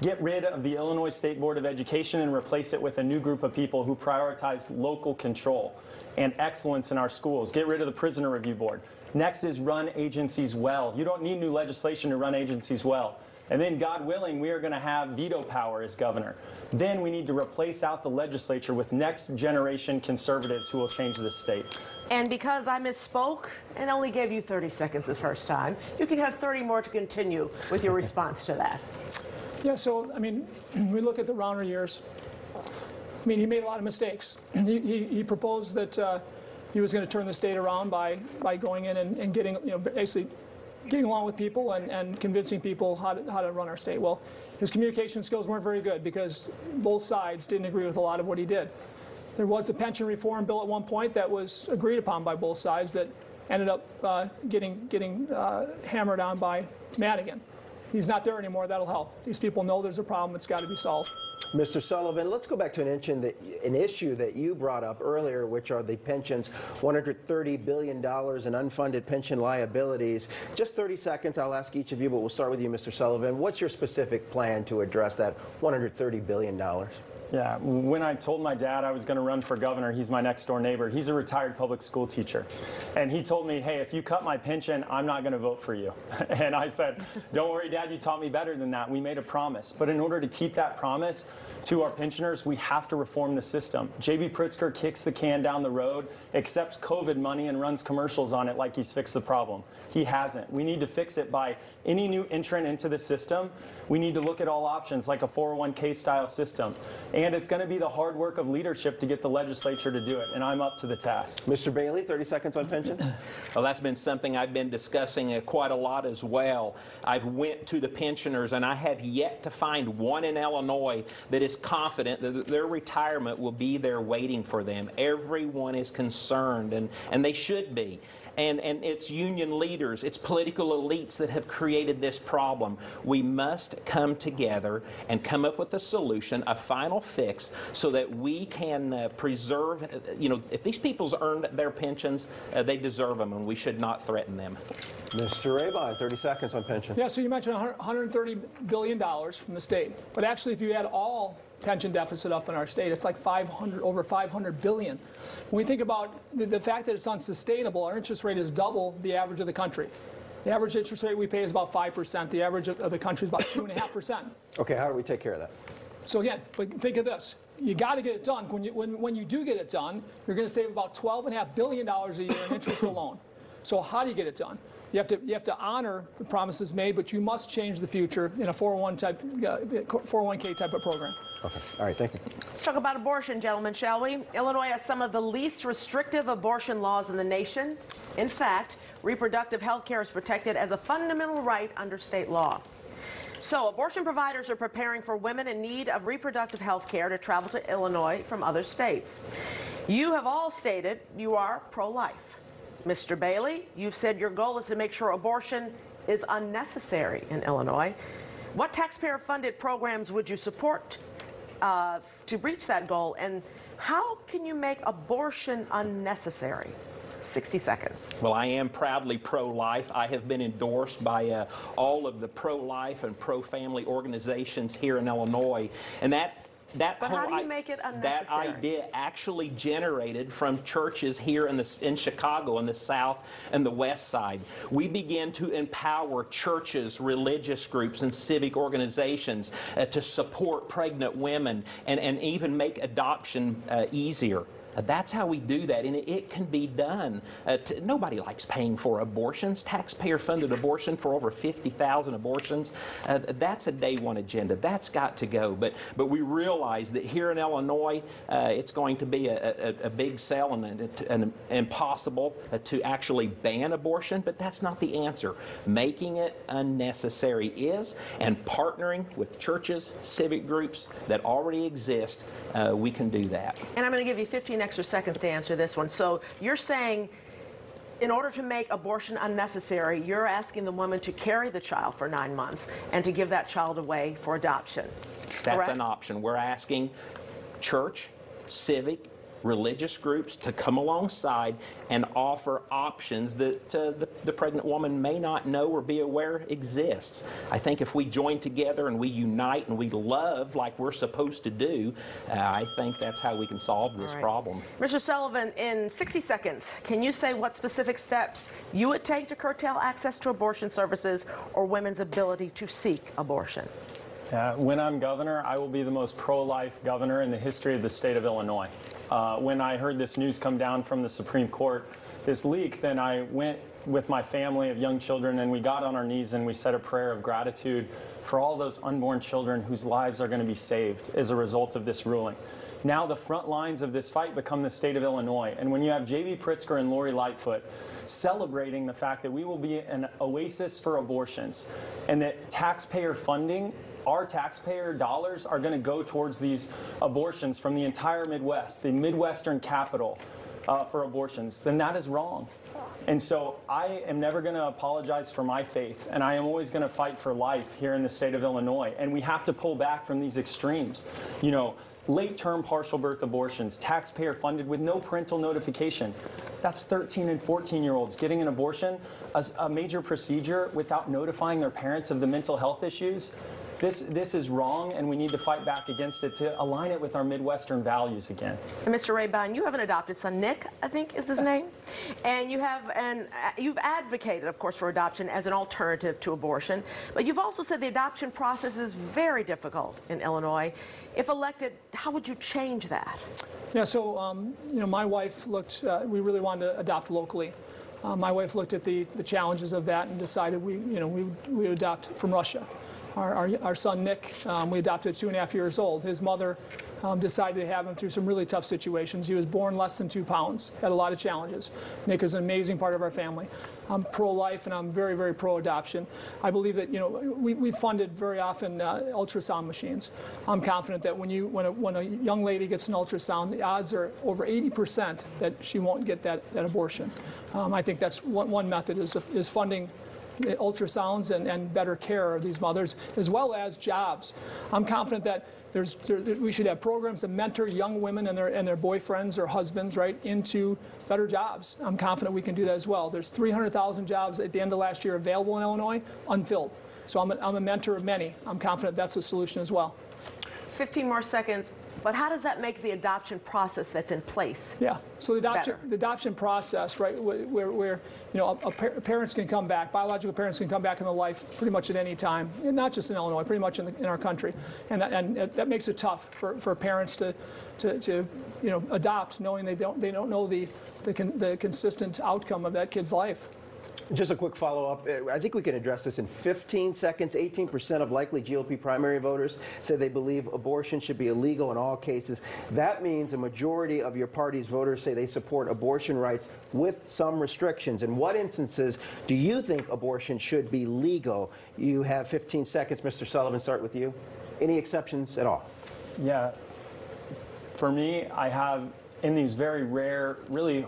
Speaker 11: get rid of the Illinois State Board of Education and replace it with a new group of people who prioritize local control and excellence in our schools. Get rid of the Prisoner Review Board. Next is run agencies well. You don't need new legislation to run agencies well. And then, God willing, we are going to have veto power as governor. Then we need to replace out the legislature with next generation conservatives who will change this state.
Speaker 1: And because I misspoke and only gave you 30 seconds the first time, you can have 30 more to continue with your response to that.
Speaker 8: Yeah, so, we look at the Rauner years. He made a lot of mistakes. He proposed that he was going to turn the state around by going in and getting, basically getting along with people and convincing people how to run our state. Well, his communication skills weren't very good because both sides didn't agree with a lot of what he did. There was a pension reform bill at one point that was agreed upon by both sides that ended up getting hammered on by Madigan. He's not there anymore. That'll help. These people know there's a problem. It's got to be solved.
Speaker 10: Mr. Sullivan, let's go back to an issue that you brought up earlier, which are the pensions, $130 billion in unfunded pension liabilities. Just 30 seconds, I'll ask each of you, but we'll start with you, Mr. Sullivan. What's your specific plan to address that $130 billion?
Speaker 11: Yeah, when I told my dad I was going to run for governor, he's my next door neighbor. He's a retired public school teacher. And he told me, hey, if you cut my pension, I'm not going to vote for you. And I said, don't worry, Dad, you taught me better than that. We made a promise. But in order to keep that promise to our pensioners, we have to reform the system. J.B. Pritzker kicks the can down the road, accepts COVID money, and runs commercials on it like he's fixed the problem. He hasn't. We need to fix it by any new entrant into the system. We need to look at all options like a 401k style system. And it's going to be the hard work of leadership to get the legislature to do it, and I'm up to the task.
Speaker 10: Mr. Bailey, 30 seconds on pensions.
Speaker 7: Well, that's been something I've been discussing quite a lot as well. I've went to the pensioners, and I have yet to find one in Illinois that is confident that their retirement will be there waiting for them. Everyone is concerned, and they should be. And it's union leaders, it's political elites that have created this problem. We must come together and come up with a solution, a final fix, so that we can preserve, if these people's earned their pensions, they deserve them, and we should not threaten them.
Speaker 10: Mr. Rabine, 30 seconds on pensions.
Speaker 8: Yeah, so you mentioned $130 billion from the state. But actually, if you add all pension deficit up in our state. It's like over 500 billion. When we think about the fact that it's unsustainable, our interest rate is double the average of the country. The average interest rate we pay is about 5%. The average of the country is about 2.5%.
Speaker 10: Okay, how do we take care of that?
Speaker 8: So again, but think of this. You got to get it done. When you do get it done, you're going to save about $12.5 billion a year in interest alone. So how do you get it done? You have to honor the promises made, but you must change the future in a 401k type of program.
Speaker 10: Okay. All right. Thank you.
Speaker 1: Let's talk about abortion, gentlemen, shall we? Illinois has some of the least restrictive abortion laws in the nation. In fact, reproductive health care is protected as a fundamental right under state law. So abortion providers are preparing for women in need of reproductive health care to travel to Illinois from other states. You have all stated you are pro-life. Mr. Bailey, you've said your goal is to make sure abortion is unnecessary in Illinois. What taxpayer-funded programs would you support to reach that goal, and how can you make abortion unnecessary? 60 seconds.
Speaker 7: Well, I am proudly pro-life. I have been endorsed by all of the pro-life and pro-family organizations here in Illinois, and that
Speaker 1: But how do you make it unnecessary?
Speaker 7: That idea actually generated from churches here in Chicago, in the South and the West Side. We began to empower churches, religious groups, and civic organizations to support pregnant women and even make adoption easier. That's how we do that, and it can be done. Nobody likes paying for abortions. Taxpayer-funded abortion for over 50,000 abortions, that's a day one agenda. That's got to go. But we realize that here in Illinois, it's going to be a big sell and impossible to actually ban abortion, but that's not the answer. Making it unnecessary is, and partnering with churches, civic groups that already exist, we can do that.
Speaker 1: And I'm going to give you 15 extra seconds to answer this one. So you're saying in order to make abortion unnecessary, you're asking the woman to carry the child for 9 months and to give that child away for adoption.
Speaker 7: That's
Speaker 1: correct?
Speaker 7: An option. We're asking church, civic, religious groups to come alongside and offer options that the pregnant woman may not know or be aware exists. I think if we join together and we unite and we love like we're supposed to do, I think that's how we can solve this problem.
Speaker 1: Mr. Sullivan, in 60 seconds, can you say what specific steps you would take to curtail access to abortion services or women's ability to seek abortion?
Speaker 11: When I'm governor, I will be the most pro-life governor in the history of the state of Illinois. When I heard this news come down from the Supreme Court, this leak, then I went with my family of young children and we got on our knees and we said a prayer of gratitude for all those unborn children whose lives are going to be saved as a result of this ruling. Now the front lines of this fight become the state of Illinois. And when you have J.B. Pritzker and Lori Lightfoot celebrating the fact that we will be an oasis for abortions and that taxpayer funding, our taxpayer dollars are going to go towards these abortions from the entire Midwest, the Midwestern capital for abortions, then that is wrong. And so I am never going to apologize for my faith, and I am always going to fight for life here in the state of Illinois. And we have to pull back from these extremes. You know, late-term partial birth abortions, taxpayer-funded with no parental notification. That's 13 and 14-year-olds getting an abortion, a major procedure without notifying their parents of the mental health issues. This is wrong, and we need to fight back against it to align it with our Midwestern values again.
Speaker 1: And Mr. Rabine, you have an adopted son, Nick, I think is his name, and you've advocated, of course, for adoption as an alternative to abortion, but you've also said the adoption process is very difficult in Illinois. If elected, how would you change that?
Speaker 8: Yeah, so you know, my wife looked. We really wanted to adopt locally. My wife looked at the challenges of that and decided we would adopt from Russia. Our son Nick, we adopted at 2.5 years old. His mother decided to have him through some really tough situations. He was born less than 2 pounds, had a lot of challenges. Nick is an amazing part of our family. I'm pro-life and I'm very, very pro-adoption. I believe that we funded very often ultrasound machines. I'm confident that when a young lady gets an ultrasound, the odds are over 80% that she won't get that abortion. I think that's one method is funding ultrasounds and better care of these mothers, as well as jobs. I'm confident that we should have programs to mentor young women and their boyfriends or husbands, right, into better jobs. I'm confident we can do that as well. There's 300,000 jobs at the end of last year available in Illinois, unfilled. So I'm a mentor of many. I'm confident that's a solution as well.
Speaker 1: 15 more seconds, but how does that make the adoption process that's in place?
Speaker 8: Yeah. So the adoption process, right, where you know parents can come back, biological parents can come back in the life pretty much at any time, and not just in Illinois, pretty much in our country, and that makes it tough for parents to you know adopt, knowing they don't know the consistent outcome of that kid's life.
Speaker 10: Just a quick follow-up. I think we can address this in 15 seconds. 18% of likely GOP primary voters say they believe abortion should be illegal in all cases. That means a majority of your party's voters say they support abortion rights with some restrictions. In what instances do you think abortion should be legal? You have 15 seconds. Mr. Sullivan, start with you. Any exceptions at all?
Speaker 11: Yeah. For me, I have, in these very rare, really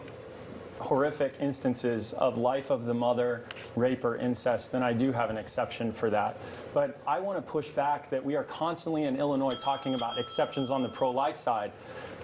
Speaker 11: horrific instances of life of the mother, rape or incest, then I do have an exception for that. But I want to push back that we are constantly in Illinois talking about exceptions on the pro-life side.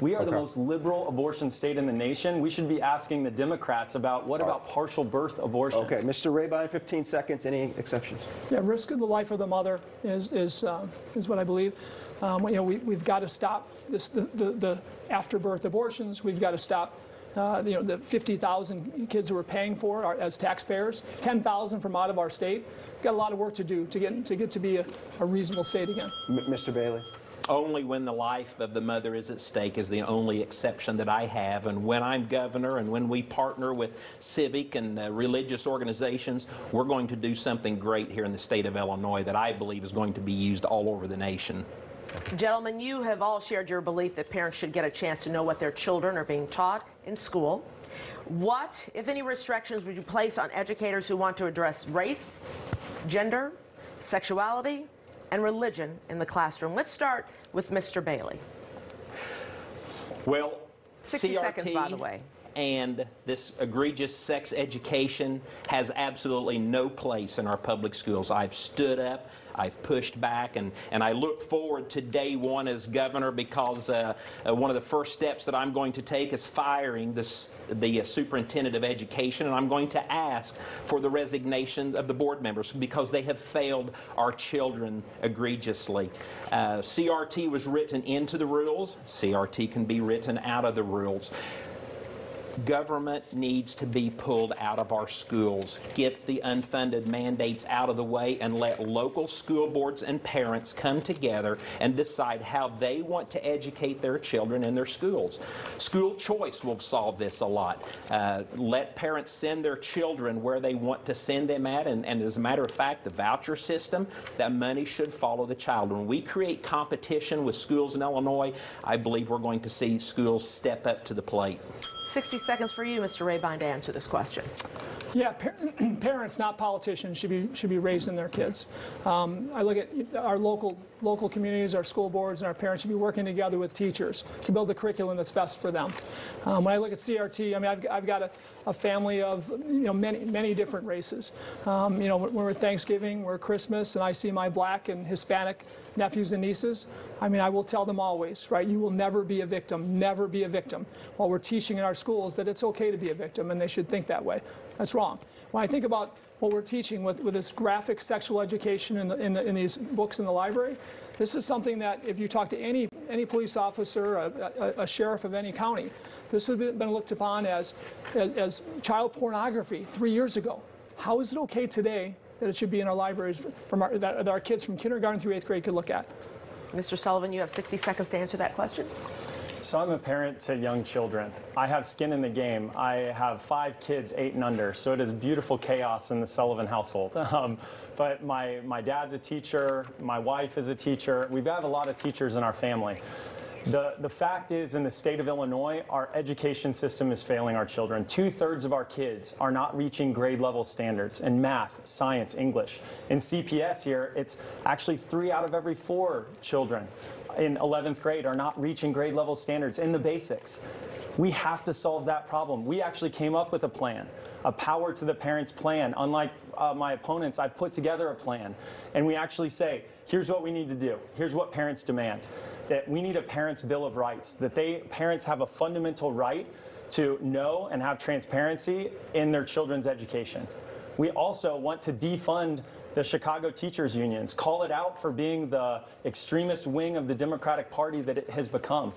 Speaker 11: We are the most liberal abortion state in the nation. We should be asking the Democrats about what about partial birth abortions.
Speaker 10: Okay, Mr. Rabine, 15 seconds. Any exceptions?
Speaker 8: Yeah, risk of the life of the mother is what I believe. You know, we've got to stop the after-birth abortions. We've got to stop you know, the 50,000 kids who we're paying for as taxpayers, 10,000 from out of our state. We've got a lot of work to do to get to be a reasonable state again.
Speaker 10: Mr. Bailey.
Speaker 7: Only when the life of the mother is at stake is the only exception that I have. And when I'm governor and when we partner with civic and religious organizations, we're going to do something great here in the state of Illinois that I believe is going to be used all over the nation.
Speaker 1: Gentlemen, you have all shared your belief that parents should get a chance to know what their children are being taught in school. What, if any, restrictions would you place on educators who want to address race, gender, sexuality, and religion in the classroom? Let's start with Mr. Bailey.
Speaker 7: Well,
Speaker 1: 60 seconds, by the way.
Speaker 7: And this egregious sex education has absolutely no place in our public schools. I've stood up, I've pushed back, and I look forward to day one as governor because one of the first steps that I'm going to take is firing the superintendent of education, and I'm going to ask for the resignation of the board members because they have failed our children egregiously. CRT was written into the rules. CRT can be written out of the rules. Government needs to be pulled out of our schools. Get the unfunded mandates out of the way and let local school boards and parents come together and decide how they want to educate their children in their schools. School choice will solve this a lot. Let parents send their children where they want to send them at, and as a matter of fact, the voucher system, that money should follow the child. When we create competition with schools in Illinois, I believe we're going to see schools step up to the plate.
Speaker 1: 60 seconds for you, Mr. Rabine, to answer this question.
Speaker 8: Yeah, parents, not politicians, should be raising their kids. I look at our local communities, our school boards, and our parents should be working together with teachers to build the curriculum that's best for them. When I look at CRT, I mean, I've got a family of many different races. You know, when we're Thanksgiving, we're Christmas, and I see my Black and Hispanic nephews and nieces. I mean, I will tell them always, right? You will never be a victim. Never be a victim. While we're teaching in our schools that it's okay to be a victim, and they should think that way. That's wrong. When I think about what we're teaching with this graphic sexual education in these books in the library, this is something that if you talk to any police officer, a sheriff of any county, this would have been looked upon as child pornography 3 years ago. How is it okay today that it should be in our libraries that our kids from kindergarten through 8th grade could look at?
Speaker 1: Mr. Sullivan, you have 60 seconds to answer that question.
Speaker 11: So I'm a parent to young children. I have skin in the game. I have 5 kids, 8 and under, so it is beautiful chaos in the Sullivan household. But my dad's a teacher, my wife is a teacher. We've had a lot of teachers in our family. The fact is, in the state of Illinois, our education system is failing our children. 2/3 of our kids are not reaching grade level standards in math, science, English. In CPS here, it's actually 3 out of every 4 children in 11th grade are not reaching grade level standards in the basics. We have to solve that problem. We actually came up with a plan, a power to the parents plan. Unlike my opponents, I put together a plan. And we actually say, here's what we need to do. Here's what parents demand. That we need a parent's bill of rights, that parents have a fundamental right to know and have transparency in their children's education. We also want to defund the Chicago teachers unions, call it out for being the extremist wing of the Democratic Party that it has become.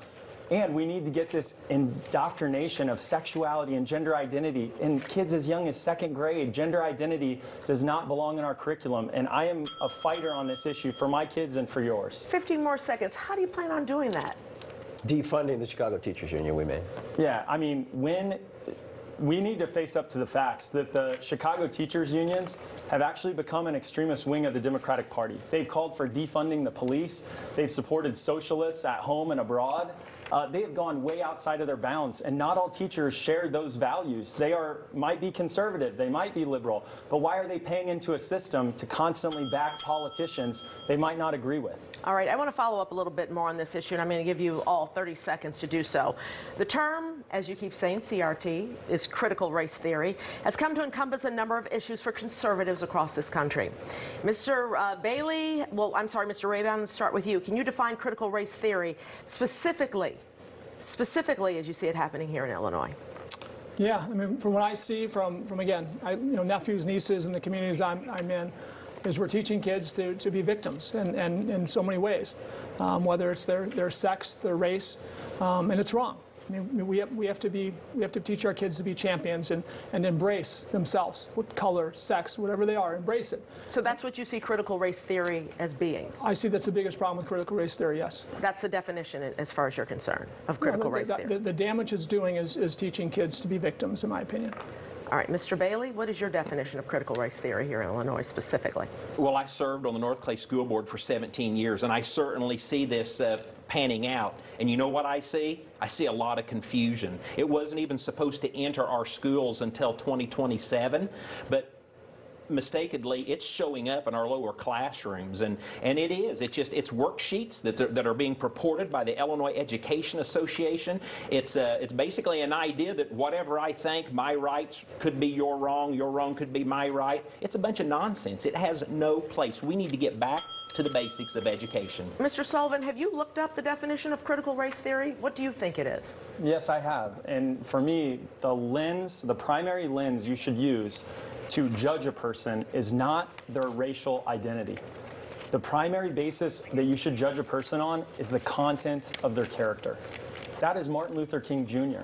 Speaker 11: And we need to get this indoctrination of sexuality and gender identity in kids as young as 2nd grade. Gender identity does not belong in our curriculum, and I am a fighter on this issue for my kids and for yours.
Speaker 1: 15 more seconds. How do you plan on doing that?
Speaker 10: Defunding the Chicago Teachers Union, we mean.
Speaker 11: Yeah, I mean, when we need to face up to the facts that the Chicago teachers unions have actually become an extremist wing of the Democratic Party. They've called for defunding the police. They've supported socialists at home and abroad. They have gone way outside of their bounds, and not all teachers share those values. They might be conservative, they might be liberal, but why are they paying into a system to constantly back politicians they might not agree with?
Speaker 1: All right, I want to follow up a little bit more on this issue, and I'm going to give you all 30 seconds to do so. The term, as you keep saying, CRT, is critical race theory, has come to encompass a number of issues for conservatives across this country. Mr. Bailey, well, I'm sorry, Mr. Raybon, let's start with you. Can you define critical race theory specifically as you see it happening here in Illinois?
Speaker 8: Yeah, I mean, from what I see from again, nephews, nieces, and the communities I'm in, is we're teaching kids to be victims, and in so many ways, whether it's their sex, their race, and it's wrong. I mean, we have to teach our kids to be champions and embrace themselves, what color, sex, whatever they are, embrace it.
Speaker 1: So that's what you see critical race theory as being?
Speaker 8: I see that's the biggest problem with critical race theory, yes.
Speaker 1: That's the definition as far as you're concerned of critical race theory?
Speaker 8: The damage it's doing is teaching kids to be victims, in my opinion.
Speaker 1: All right, Mr. Bailey, what is your definition of critical race theory here in Illinois specifically?
Speaker 7: Well, I served on the North Clay School Board for 17 years, and I certainly see this panning out. And you know what I see? I see a lot of confusion. It wasn't even supposed to enter our schools until 2027, but mistakenly it's showing up in our lower classrooms, and it is. It's worksheets that are being purported by the Illinois Education Association. It's basically an idea that whatever I think, my rights could be your wrong could be my right. It's a bunch of nonsense. It has no place. We need to get back to the basics of education.
Speaker 1: Mr. Sullivan, have you looked up the definition of critical race theory? What do you think it is?
Speaker 11: Yes, I have. And for me, the primary lens you should use to judge a person is not their racial identity. The primary basis that you should judge a person on is the content of their character. That is Martin Luther King Jr.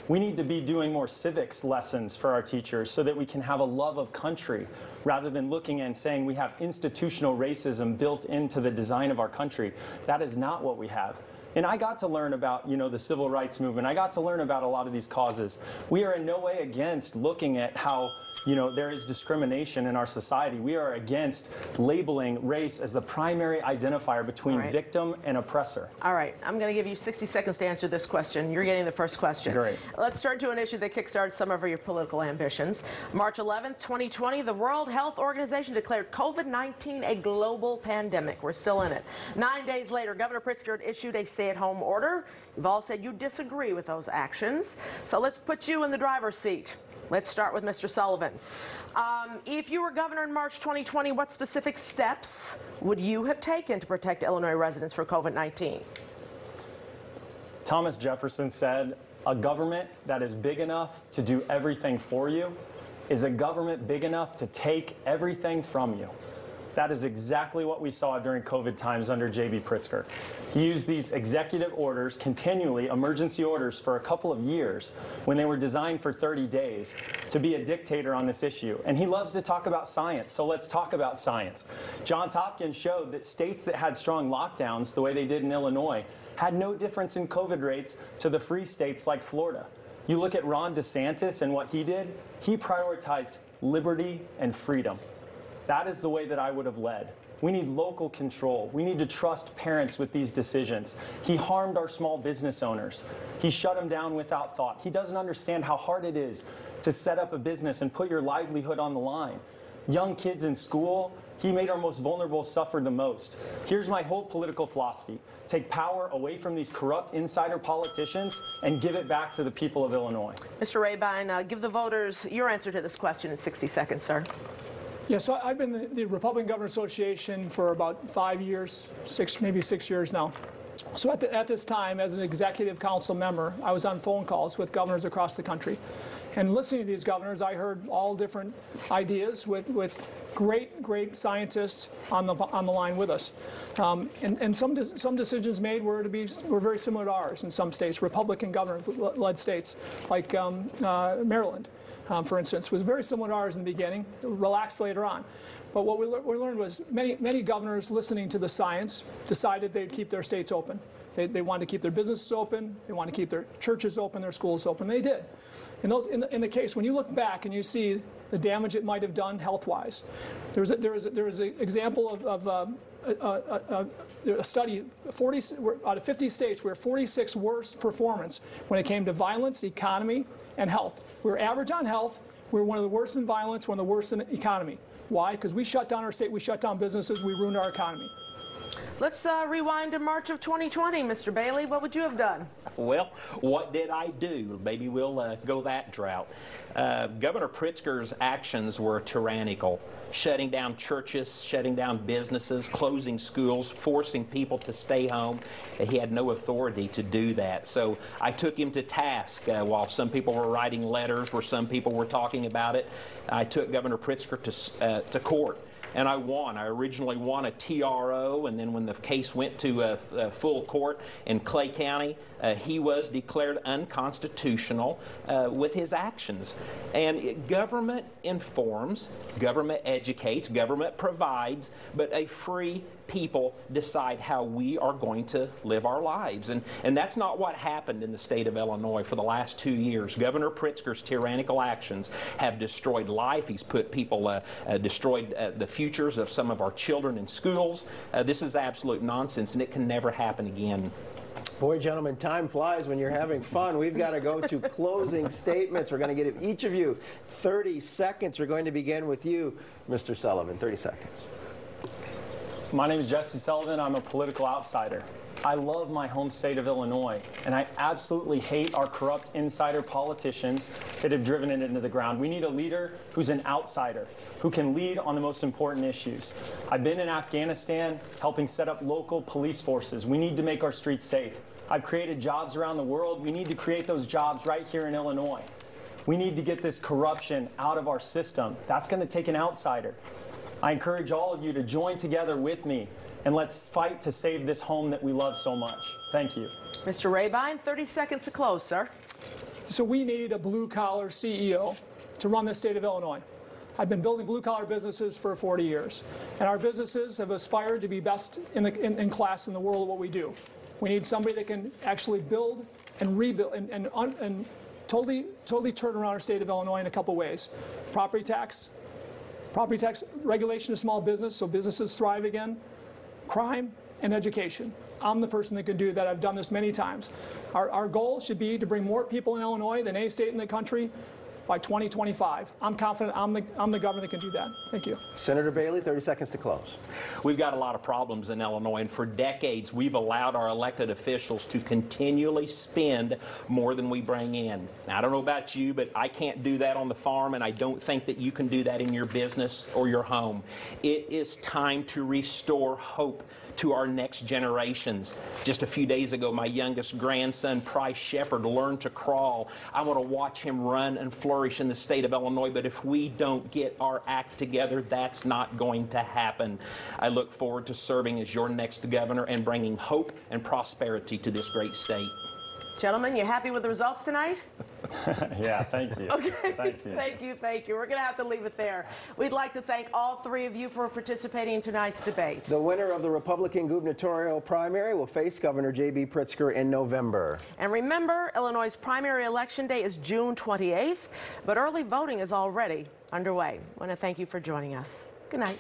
Speaker 11: We need to be doing more civics lessons for our teachers so that we can have a love of country rather than looking and saying we have institutional racism built into the design of our country. That is not what we have. And I got to learn about, the civil rights movement. I got to learn about a lot of these causes. We are in no way against looking at how, there is discrimination in our society. We are against labeling race as the primary identifier between victim and oppressor.
Speaker 1: All right, I'm going to give you 60 seconds to answer this question. You're getting the first question.
Speaker 11: Great.
Speaker 1: Let's turn to an issue that kickstarted some of your political ambitions. March 11th, 2020, the World Health Organization declared COVID-19 a global pandemic. We're still in it. 9 days later, Governor Pritzker issued a stay-at-home order. You've all said you disagree with those actions. So let's put you in the driver's seat. Let's start with Mr. Sullivan. If you were governor in March 2020, what specific steps would you have taken to protect Illinois residents for COVID-19?
Speaker 11: Thomas Jefferson said, a government that is big enough to do everything for you is a government big enough to take everything from you. That is exactly what we saw during COVID times under J.B. Pritzker. He used these executive orders, continually emergency orders for a couple of years when they were designed for 30 days to be a dictator on this issue. And he loves to talk about science, so let's talk about science. Johns Hopkins showed that states that had strong lockdowns, the way they did in Illinois, had no difference in COVID rates to the free states like Florida. You look at Ron DeSantis and what he did, he prioritized liberty and freedom. That is the way that I would have led. We need local control. We need to trust parents with these decisions. He harmed our small business owners. He shut them down without thought. He doesn't understand how hard it is to set up a business and put your livelihood on the line. Young kids in school, he made our most vulnerable suffer the most. Here's my whole political philosophy. Take power away from these corrupt insider politicians and give it back to the people of Illinois.
Speaker 1: Mr. Raybon, give the voters your answer to this question in 60 seconds, sir.
Speaker 8: Yeah, so I've been the Republican Governors Association for about 5 years, maybe 6 years now. So at this time, as an executive council member, I was on phone calls with governors across the country. And listening to these governors, I heard all different ideas with great scientists on the line with us. And some decisions made were very similar to ours in some states, Republican governor-led states, like Maryland, for instance, was very similar to ours in the beginning, relaxed later on. But what we learned was many governors listening to the science decided they'd keep their states open. They wanted to keep their businesses open, they wanted to keep their churches open, their schools open. They did. In the case, when you look back and you see the damage it might have done health-wise, there was an example of a study, out of 50 states, we were 46 worst performance when it came to violence, economy, and health. We were average on health. We were one of the worst in violence, one of the worst in economy. Why? Because we shut down our state, we shut down businesses, we ruined our economy.
Speaker 1: Let's rewind to March of 2020, Mr. Bailey. What would you have done?
Speaker 7: Well, what did I do? Maybe we'll go that drought. Governor Pritzker's actions were tyrannical, shutting down churches, shutting down businesses, closing schools, forcing people to stay home. He had no authority to do that. So I took him to task while some people were writing letters, where some people were talking about it. I took Governor Pritzker to court. And I won. I originally won a TRO, and then when the case went to full court in Clay County, he was declared unconstitutional with his actions. And government informs, government educates, government provides, but a free people decide how we are going to live our lives. And that's not what happened in the state of Illinois for the last 2 years. Governor Pritzker's tyrannical actions have destroyed life. He's put people, destroyed the futures of some of our children in schools. This is absolute nonsense, and it can never happen again.
Speaker 10: Boy, gentlemen, time flies when you're having fun. We've got to go to closing statements. We're going to give each of you 30 seconds. We're going to begin with you, Mr. Sullivan. 30 seconds.
Speaker 11: My name is Jesse Sullivan. I'm a political outsider. I love my home state of Illinois, and I absolutely hate our corrupt insider politicians that have driven it into the ground. We need a leader who's an outsider, who can lead on the most important issues. I've been in Afghanistan helping set up local police forces. We need to make our streets safe. I've created jobs around the world. We need to create those jobs right here in Illinois. We need to get this corruption out of our system. That's going to take an outsider. I encourage all of you to join together with me, and let's fight to save this home that we love so much. Thank you.
Speaker 1: Mr. Rabine, 30 seconds to close, sir.
Speaker 8: So we need a blue-collar CEO to run the state of Illinois. I've been building blue-collar businesses for 40 years, and our businesses have aspired to be best in class in the world of what we do. We need somebody that can actually build and rebuild and totally turn around our state of Illinois in a couple ways. Property tax regulation of small business so businesses thrive again, crime, and education. I'm the person that can do that. I've done this many times. Our goal should be to bring more people in Illinois than any state in the country by 2025. I'm confident I'm the governor that can do that. Thank you.
Speaker 10: Senator Bailey, 30 seconds to close.
Speaker 7: We've got a lot of problems in Illinois, and for decades we've allowed our elected officials to continually spend more than we bring in. Now, I don't know about you, but I can't do that on the farm, and I don't think that you can do that in your business or your home. It is time to restore hope to our next generations. Just a few days ago, my youngest grandson, Price Shepard, learned to crawl. I want to watch him run and flourish in the state of Illinois, but if we don't get our act together, that's not going to happen. I look forward to serving as your next governor and bringing hope and prosperity to this great state.
Speaker 1: Gentlemen, you happy with the results tonight?
Speaker 11: Yeah, thank you.
Speaker 1: Okay,
Speaker 11: thank you.
Speaker 1: Thank you. We're going to have to leave it there. We'd like to thank all three of you for participating in tonight's debate.
Speaker 10: The winner of the Republican gubernatorial primary will face Governor J.B. Pritzker in November.
Speaker 1: And remember, Illinois' primary election day is June 28th, but early voting is already underway. I want to thank you for joining us. Good night.